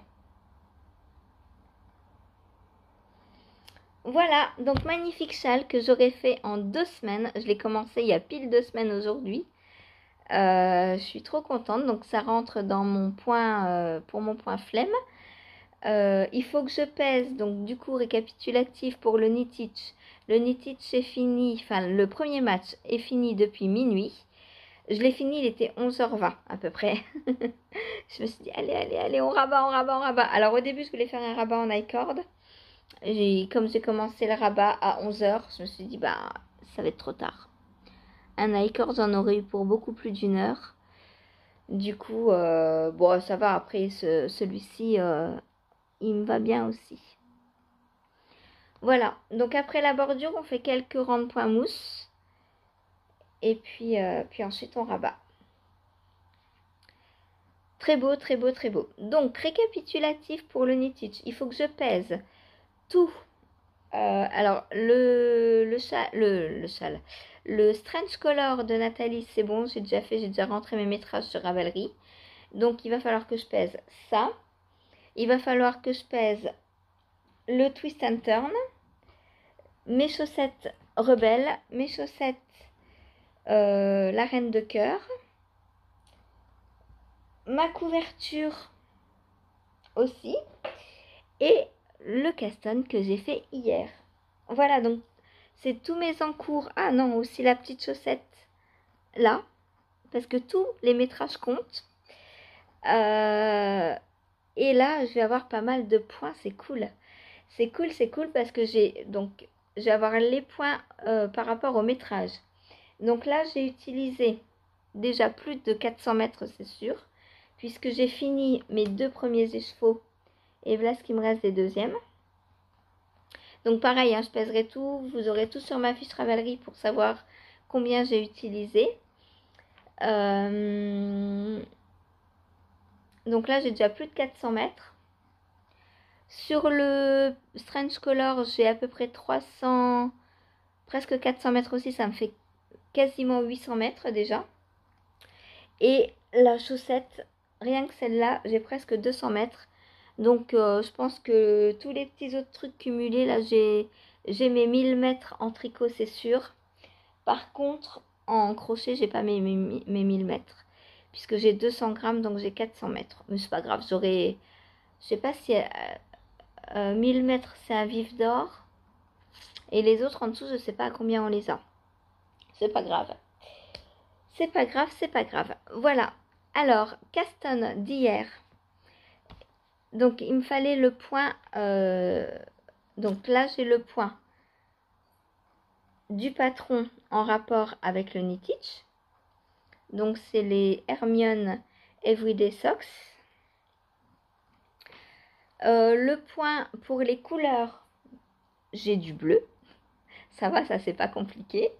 Voilà, donc magnifique châle que j'aurais fait en 2 semaines. Je l'ai commencé il y a pile 2 semaines aujourd'hui. Je suis trop contente, donc ça rentre dans mon point pour mon point flemme. Il faut que je pèse, donc du coup récapitulatif pour le knit-stitch. Le knit-stitch est fini, enfin le premier match est fini depuis minuit. Je l'ai fini, il était 11h20 à peu près. Je me suis dit allez, allez, allez, on rabat, on rabat, on rabat. Alors au début je voulais faire un rabat en I-cord. Comme j'ai commencé le rabat à 11h, je me suis dit ça va être trop tard. Un I-cord j'en aurais eu pour beaucoup plus d'une heure. Du coup, bon ça va, après celui-ci, il me va bien aussi. Voilà, donc après la bordure, on fait quelques rangs de points mousse. Et puis ensuite on rabat. Très beau, très beau, très beau. Donc, récapitulatif pour le knit-stitch. Il faut que je pèse tout. Alors, le châle. Le Strange Color de Nathalie, c'est bon, j'ai déjà rentré mes métrages sur Ravelry. Donc, il va falloir que je pèse ça. Il va falloir que je pèse le Twist and Turn. Mes chaussettes rebelles. Mes chaussettes la reine de cœur. Ma couverture aussi. Et le caston que j'ai fait hier. Voilà, donc c'est tous mes encours. Ah non, aussi la petite chaussette là, parce que tous les métrages comptent. Et là, je vais avoir pas mal de points, c'est cool. C'est cool parce que je vais avoir les points par rapport au métrage. Donc là, j'ai utilisé déjà plus de 400 mètres, c'est sûr, puisque j'ai fini mes 2 premiers écheveaux. Et voilà ce qui me reste des deuxièmes. Donc pareil, hein, je pèserai tout. Vous aurez tout sur ma fiche Ravelry pour savoir combien j'ai utilisé. Donc là, j'ai déjà plus de 400 mètres. Sur le Strange Color, j'ai à peu près 300, presque 400 mètres aussi. Ça me fait quasiment 800 mètres déjà. Et la chaussette, rien que celle-là, j'ai presque 200 mètres. Donc je pense que tous les petits autres trucs cumulés, là j'ai mes 1000 mètres en tricot, c'est sûr. Par contre, en crochet, j'ai pas mes 1000 mètres. Puisque j'ai 200 grammes, donc j'ai 400 mètres. Mais c'est pas grave, je sais pas si 1000 mètres c'est un vif d'or. Et les autres en dessous, je sais pas à combien on les a. C'est pas grave. C'est pas grave, c'est pas grave. Voilà. Alors, caston d'hier. Donc, il me fallait le point. Donc là, j'ai le point du patron en rapport avec le knit-stitch. Donc, c'est les Hermione Everyday Socks. Le point pour les couleurs, j'ai du bleu. Ça va, ça c'est pas compliqué.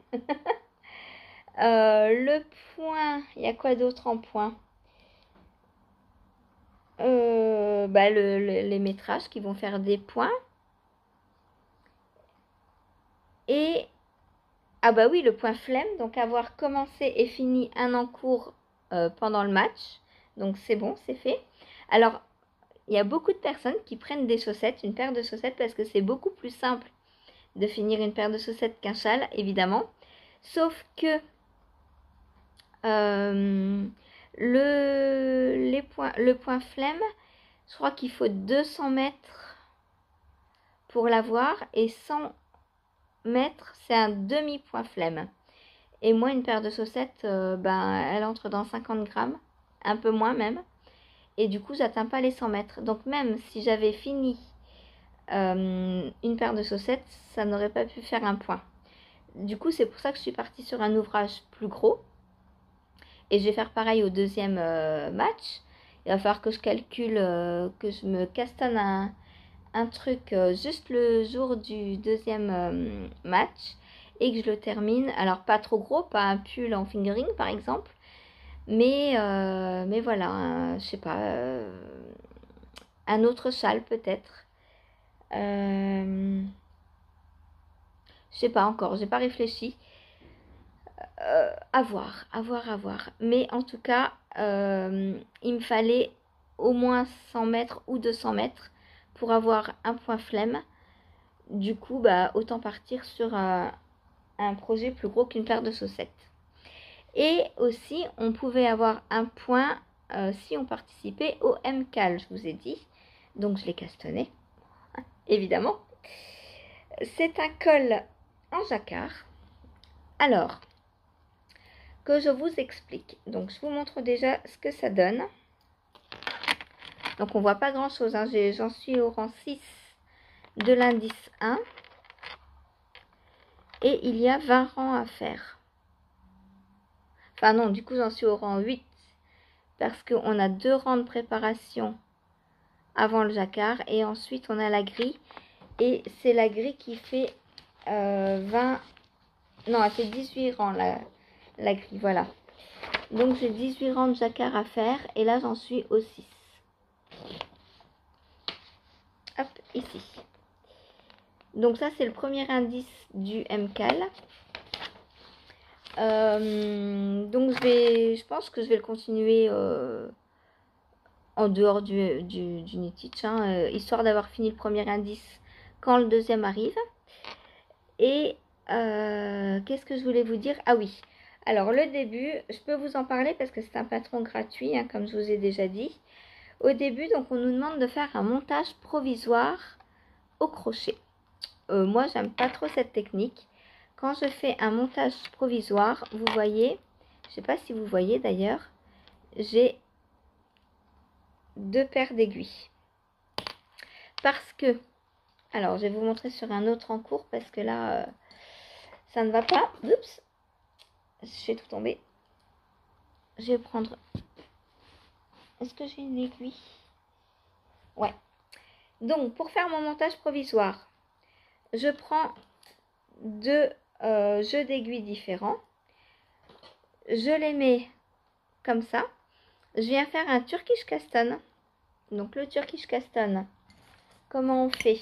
Le point, il y a quoi d'autre en point? les métrages qui vont faire des points. Et, ah bah oui, le point flemme, donc avoir commencé et fini un en cours pendant le match. Donc c'est bon, c'est fait. Alors, il y a beaucoup de personnes qui prennent des chaussettes, une paire de chaussettes, parce que c'est beaucoup plus simple de finir une paire de chaussettes qu'un châle, évidemment. Sauf que le point flemme, je crois qu'il faut 200 mètres pour l'avoir, et 100 mètres, c'est un demi-point flemme. Et moi, une paire de chaussettes, elle entre dans 50 grammes, un peu moins même. Et du coup, j'atteins pas les 100 mètres. Donc même si j'avais fini une paire de chaussettes, ça n'aurait pas pu faire un point. Du coup, c'est pour ça que je suis partie sur un ouvrage plus gros. Et je vais faire pareil au deuxième match. Il va falloir que je calcule, que je me castanne un truc juste le jour du deuxième match. Et que je le termine. Alors pas trop gros, pas un pull en fingering par exemple. Mais voilà, je sais pas, un autre châle peut-être. Je sais pas encore, j'ai pas réfléchi. À voir. Mais en tout cas, il me fallait au moins 100 mètres ou 200 mètres pour avoir un point flemme. Du coup, autant partir sur un projet plus gros qu'une paire de chaussettes. Et aussi, on pouvait avoir un point si on participait au MCAL, je vous ai dit. Donc, je l'ai castanné, évidemment. C'est un col en jacquard. Alors, que je vous explique. Donc, je vous montre déjà ce que ça donne. Donc, on voit pas grand-chose. Hein. J'en suis au rang 6 de l'indice 1. Et il y a 20 rangs à faire. Enfin non, du coup, j'en suis au rang 8. Parce qu'on a 2 rangs de préparation avant le jacquard. Et ensuite, on a la grille. Et c'est la grille qui fait 20... Non, elle fait 18 rangs, la grille, voilà. Donc, j'ai 18 rangs de jacquard à faire. Et là, j'en suis au 6. Hop, ici. Donc, ça, c'est le premier indice du MCAL. Donc, je pense que je vais le continuer en dehors du Uniteach, histoire d'avoir fini le premier indice quand le deuxième arrive. Et qu'est-ce que je voulais vous dire? Ah oui, alors le début, je peux vous en parler parce que c'est un patron gratuit, comme je vous ai déjà dit. Au début, donc on nous demande de faire un montage provisoire au crochet. Moi, j'aime pas trop cette technique. Quand je fais un montage provisoire, vous voyez, je sais pas si vous voyez d'ailleurs, j'ai 2 paires d'aiguilles. Parce que, alors je vais vous montrer sur un autre en cours parce que là, ça ne va pas. Oups, je fais tout tomber. Je vais prendre, est-ce que j'ai une aiguille? Ouais. Donc, pour faire mon montage provisoire, je prends 2 jeux d'aiguilles différents. Je les mets comme ça. Je viens faire un Turkish Caston. Donc, le Turkish Caston, comment on fait?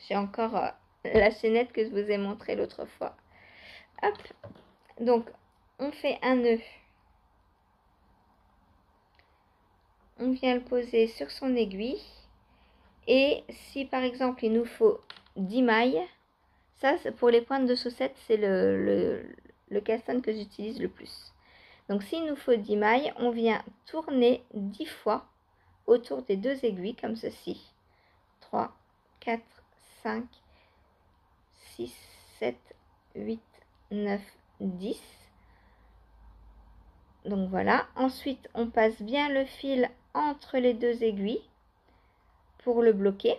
J'ai encore la chaînette que je vous ai montrée l'autre fois. Hop. Donc, on fait un nœud. On vient le poser sur son aiguille. Et si par exemple il nous faut 10 mailles, ça pour les pointes de chaussettes, c'est le caston que j'utilise le plus. Donc s'il nous faut 10 mailles, on vient tourner 10 fois autour des 2 aiguilles comme ceci. 3, 4, 5, 6, 7, 8, 9, 10. Donc voilà. Ensuite, on passe bien le fil entre les 2 aiguilles pour le bloquer.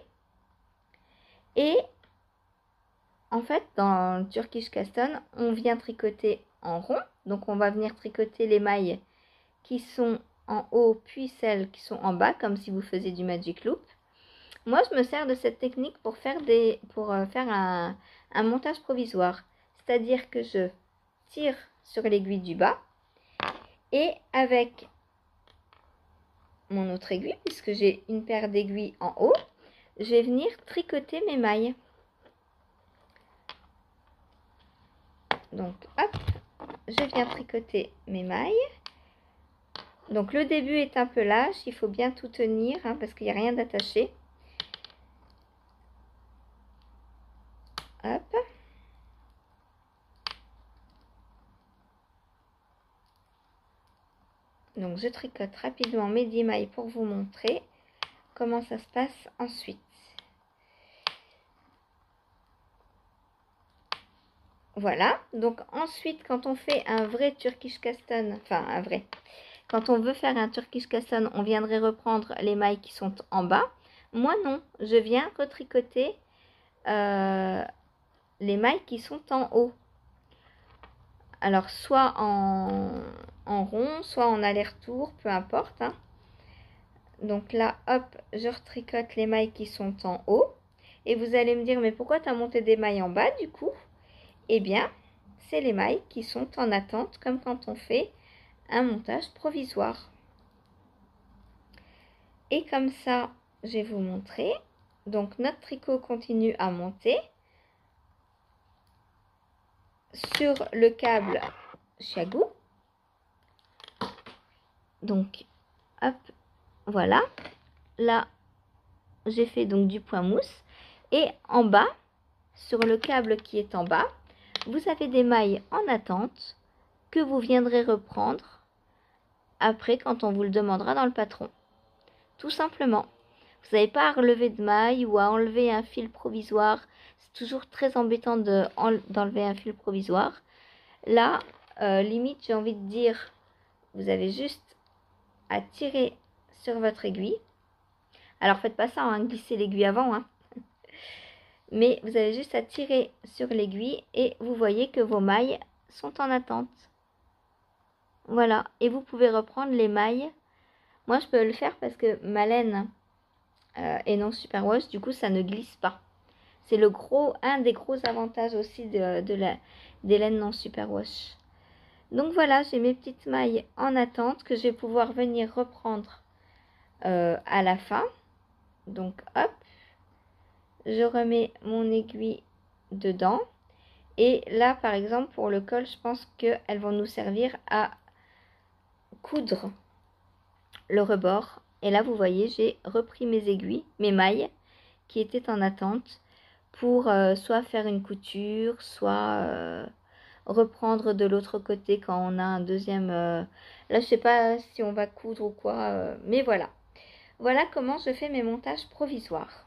Et en fait, dans le Turkish Caston, on vient tricoter en rond. Donc on va venir tricoter les mailles qui sont en haut, puis celles qui sont en bas, comme si vous faisiez du Magic Loop. Moi, je me sers de cette technique pour faire un montage provisoire. C'est-à-dire que je tire sur l'aiguille du bas et avec mon autre aiguille, puisque j'ai une paire d'aiguilles en haut, je vais venir tricoter mes mailles. Donc hop, je viens tricoter mes mailles. Donc le début est un peu lâche, il faut bien tout tenir hein, parce qu'il n'y a rien d'attaché. Hop. Donc je tricote rapidement mes 10 mailles pour vous montrer comment ça se passe ensuite. Voilà, donc ensuite quand on fait un vrai Turkish Caston, enfin un vrai, quand on veut faire un Turkish Caston, on viendrait reprendre les mailles qui sont en bas. Moi non, je viens retricoter les mailles qui sont en haut. Alors soit en rond, soit en aller-retour, peu importe. Hein. Donc là, hop, je retricote les mailles qui sont en haut. Et vous allez me dire, mais pourquoi tu as monté des mailles en bas du coup? Eh bien, c'est les mailles qui sont en attente, comme quand on fait un montage provisoire. Et comme ça, je vais vous montrer. Donc notre tricot continue à monter sur le câble Chiago. Donc, hop, voilà. Là, j'ai fait donc du point mousse. Et en bas, sur le câble qui est en bas, vous avez des mailles en attente que vous viendrez reprendre après quand on vous le demandera dans le patron. Tout simplement. Vous n'avez pas à relever de mailles ou à enlever un fil provisoire. C'est toujours très embêtant d'enlever un fil provisoire. Là, limite, j'ai envie de dire, vous avez juste à tirer sur votre aiguille. Alors, faites pas ça, hein, glissez l'aiguille avant. Hein. Mais vous avez juste à tirer sur l'aiguille et vous voyez que vos mailles sont en attente. Voilà, et vous pouvez reprendre les mailles. Moi, je peux le faire parce que ma laine est non superwash, du coup, ça ne glisse pas. C'est un des gros avantages aussi des laines non superwash. Donc voilà, j'ai mes petites mailles en attente que je vais pouvoir venir reprendre à la fin. Donc hop, je remets mon aiguille dedans. Et là, par exemple, pour le col, je pense qu'elles vont nous servir à coudre le rebord. Et là, vous voyez, j'ai repris mes aiguilles, mes mailles qui étaient en attente pour soit faire une couture, soit reprendre de l'autre côté quand on a un deuxième... Là, je sais pas si on va coudre ou quoi, mais voilà. Voilà comment je fais mes montages provisoires.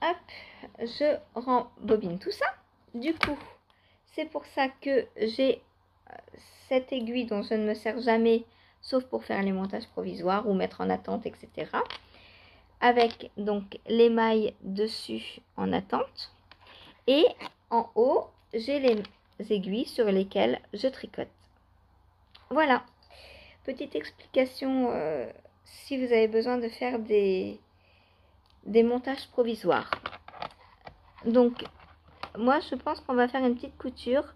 Hop, je rembobine tout ça. Du coup, c'est pour ça que j'ai cette aiguille dont je ne me sers jamais, sauf pour faire les montages provisoires ou mettre en attente, etc. Avec donc les mailles dessus en attente. Et en haut, j'ai les aiguilles sur lesquelles je tricote. Voilà. Petite explication si vous avez besoin de faire des montages provisoires. Donc, moi, je pense qu'on va faire une petite couture.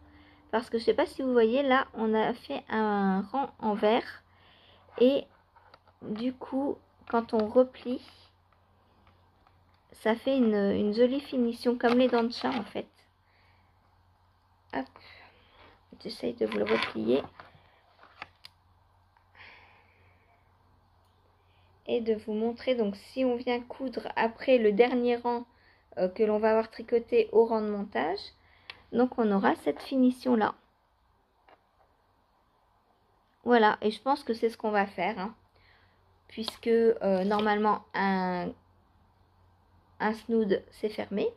Parce que je ne sais pas si vous voyez, là, on a fait un rang en vert. Et du coup, quand on replie, ça fait une jolie finition, comme les dents de chat, en fait. Hop. J'essaye de vous le replier. Et de vous montrer, donc, si on vient coudre après le dernier rang que l'on va avoir tricoté au rang de montage, donc on aura cette finition-là. Voilà, et je pense que c'est ce qu'on va faire, hein, puisque normalement, un snood, c'est fermé.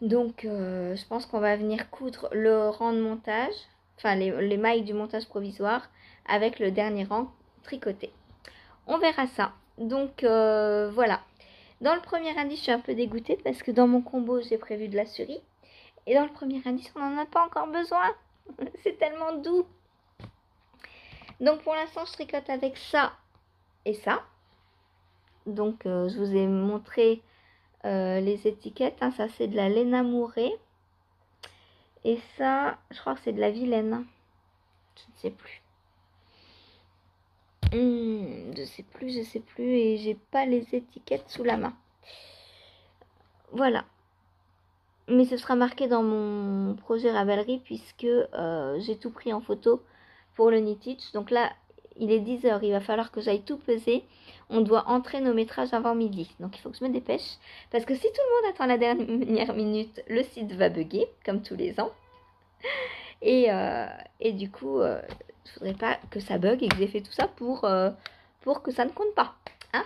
Donc, je pense qu'on va venir coudre le rang de montage, enfin les mailles du montage provisoire avec le dernier rang tricoté. On verra ça. Donc, voilà. Dans le premier indice, je suis un peu dégoûtée parce que dans mon combo, j'ai prévu de la cerise. Et dans le premier indice, on n'en a pas encore besoin. C'est tellement doux. Donc, pour l'instant, je tricote avec ça et ça. Donc, je vous ai montré les étiquettes. Hein. Ça, c'est de la laine amourée. Et ça, je crois que c'est de la vilaine. Je ne sais plus. Je sais plus et j'ai pas les étiquettes sous la main. Voilà. Mais ce sera marqué dans mon projet Ravelry puisque j'ai tout pris en photo pour le Knitich. Donc là, il est 10 h, il va falloir que j'aille tout peser. On doit entrer nos métrages avant midi. Donc il faut que je me dépêche. Parce que si tout le monde attend la dernière minute, le site va bugger, comme tous les ans. Et du coup, je ne voudrais pas que ça bug et que j'ai fait tout ça pour que ça ne compte pas. Hein.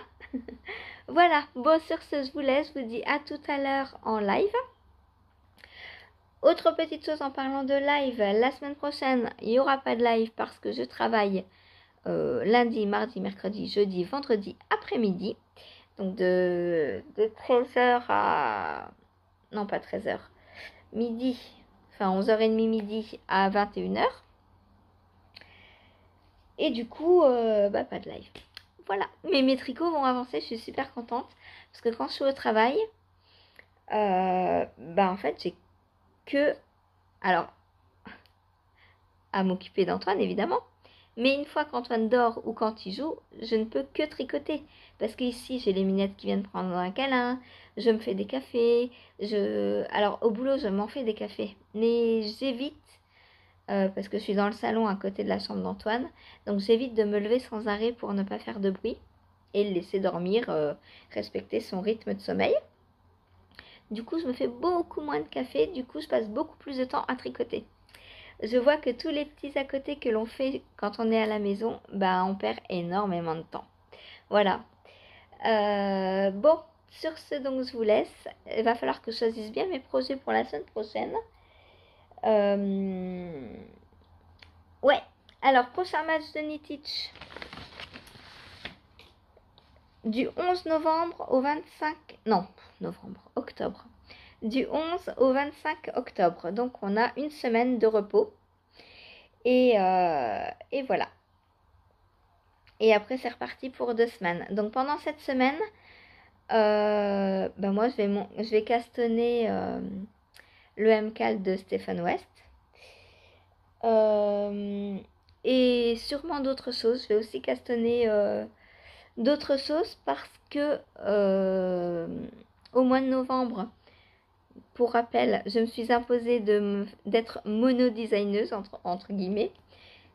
Voilà, bon, sur ce, je vous laisse. Je vous dis à tout à l'heure en live. Autre petite chose en parlant de live, la semaine prochaine, il n'y aura pas de live parce que je travaille lundi, mardi, mercredi, jeudi, vendredi après-midi. Donc de 13 h à... Non, pas 13 h. Midi, enfin 11h30 midi à 21 h. Et du coup, pas de live. Voilà, mais mes tricots vont avancer, je suis super contente. Parce que quand je suis au travail, en fait, j'ai que... Alors, à m'occuper d'Antoine, évidemment. Mais une fois qu'Antoine dort ou quand il joue, je ne peux que tricoter. Parce qu'ici, j'ai les minettes qui viennent prendre un câlin, je me fais des cafés, Alors, au boulot, je m'en fais des cafés. Mais j'évite, parce que je suis dans le salon à côté de la chambre d'Antoine, donc j'évite de me lever sans arrêt pour ne pas faire de bruit et le laisser dormir, respecter son rythme de sommeil. Du coup, je me fais beaucoup moins de café, du coup, je passe beaucoup plus de temps à tricoter. Je vois que tous les petits à côté que l'on fait quand on est à la maison, on perd énormément de temps. Voilà. Bon, sur ce, donc, je vous laisse. Il va falloir que je choisisse bien mes projets pour la semaine prochaine. Ouais. Alors, prochain match de Knitich. Du 11 novembre au 25... Non, octobre. Du 11 au 25 octobre. Donc, on a une semaine de repos. Et voilà. Et après, c'est reparti pour 2 semaines. Donc, pendant cette semaine, moi, je vais castonner le MCAL de Stephen West. Et sûrement d'autres choses. Je vais aussi castonner d'autres choses parce que au mois de novembre, pour rappel, je me suis imposée d'être monodesigneuse, entre guillemets.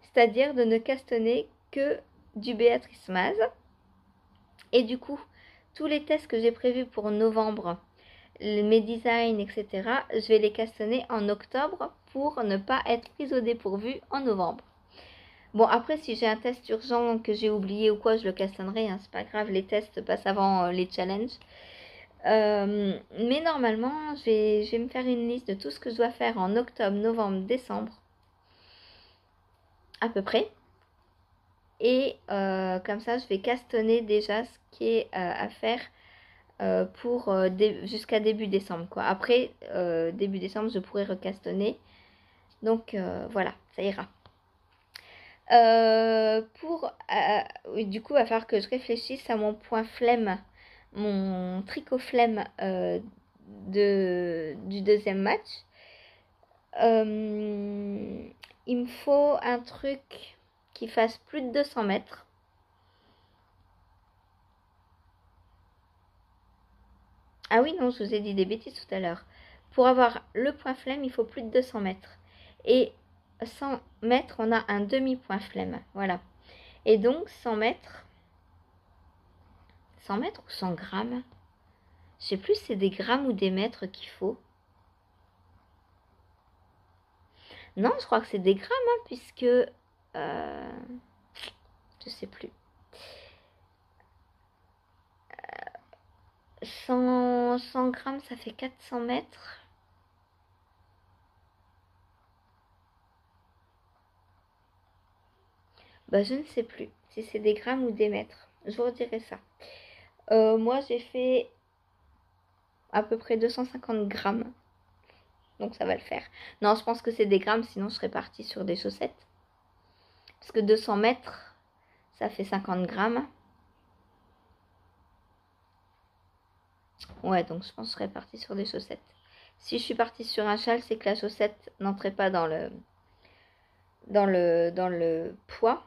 C'est-à-dire de ne castonner que du Béatrice Maz. Et du coup, tous les tests que j'ai prévus pour novembre, mes designs, etc., je vais les castonner en octobre pour ne pas être prise au dépourvu en novembre. Bon, après, si j'ai un test urgent que j'ai oublié ou quoi, je le castonnerai, hein, c'est pas grave, les tests passent avant les challenges. Mais normalement, je vais me faire une liste de tout ce que je dois faire en octobre, novembre, décembre, à peu près. Et comme ça, je vais castonner déjà ce qui est à faire jusqu'à début décembre, quoi. Après, début décembre, je pourrai recastonner. Donc, voilà, ça ira. Oui, du coup, il va falloir que je réfléchisse à mon point flemme, mon tricot flemme du deuxième match. Il me faut un truc qui fasse plus de 200 mètres. Ah oui, non, je vous ai dit des bêtises tout à l'heure. Pour avoir le point flemme, il faut plus de 200 mètres. Et 100 mètres, on a un demi-point flemme. Voilà. Et donc, 100 mètres ou 100 grammes? Je sais plus si c'est des grammes ou des mètres qu'il faut. Non, je crois que c'est des grammes, hein, puisque... je sais plus. 100 grammes, ça fait 400 mètres. Je ne sais plus si c'est des grammes ou des mètres. Je vous redirai ça. Moi, j'ai fait à peu près 250 grammes. Donc, ça va le faire. Non, je pense que c'est des grammes, sinon je serais partie sur des chaussettes. Parce que 200 mètres, ça fait 50 grammes. Ouais, donc je pense que je serais partie sur des chaussettes. Si je suis partie sur un châle, c'est que la chaussette n'entrait pas dans le dans le poids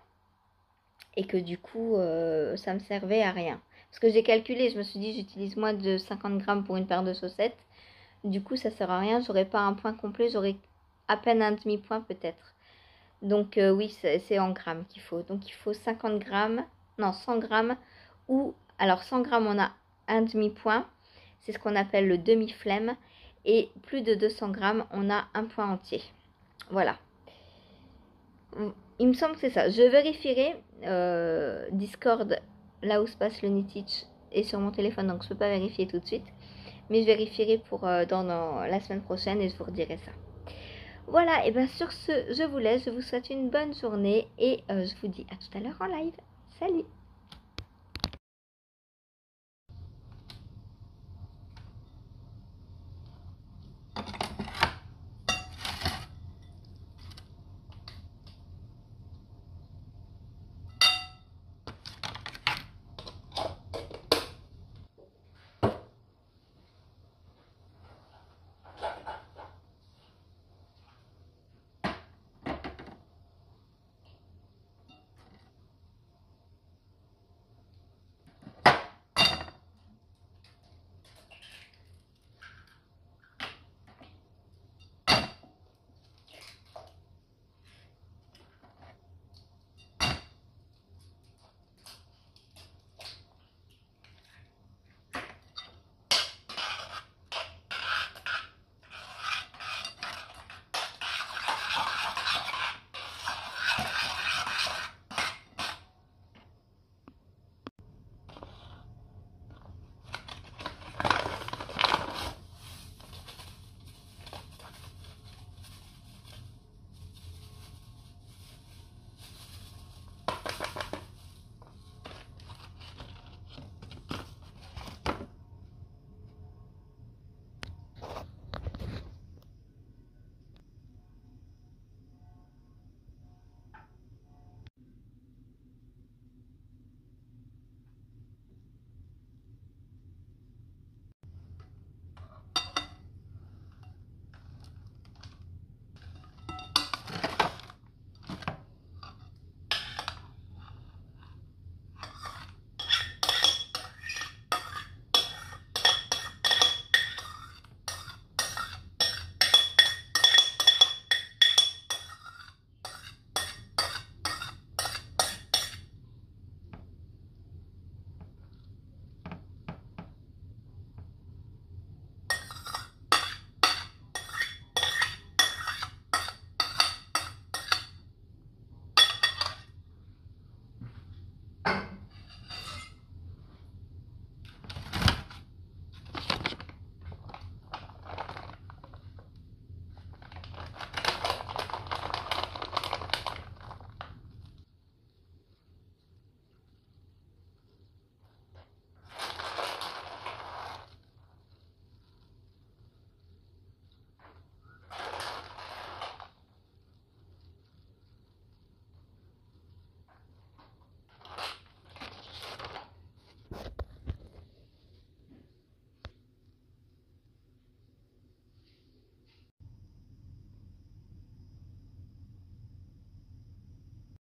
et que du coup ça me servait à rien. Parce que j'ai calculé, je me suis dit j'utilise moins de 50 grammes pour une paire de chaussettes. Du coup ça sert à rien, j'aurais pas un point complet, j'aurais à peine un demi-point peut-être. Donc oui, c'est en grammes qu'il faut. Donc il faut 50 grammes, non 100 grammes ou alors 100 grammes on a un demi-point, c'est ce qu'on appelle le demi-flemme. Et plus de 200 grammes, on a un point entier. Voilà. Il me semble que c'est ça. Je vérifierai. Discord, là où se passe le Knitich, est sur mon téléphone, donc je ne peux pas vérifier tout de suite. Mais je vérifierai pour dans la semaine prochaine et je vous redirai ça. Voilà, et bien sur ce, je vous laisse. Je vous souhaite une bonne journée et je vous dis à tout à l'heure en live. Salut!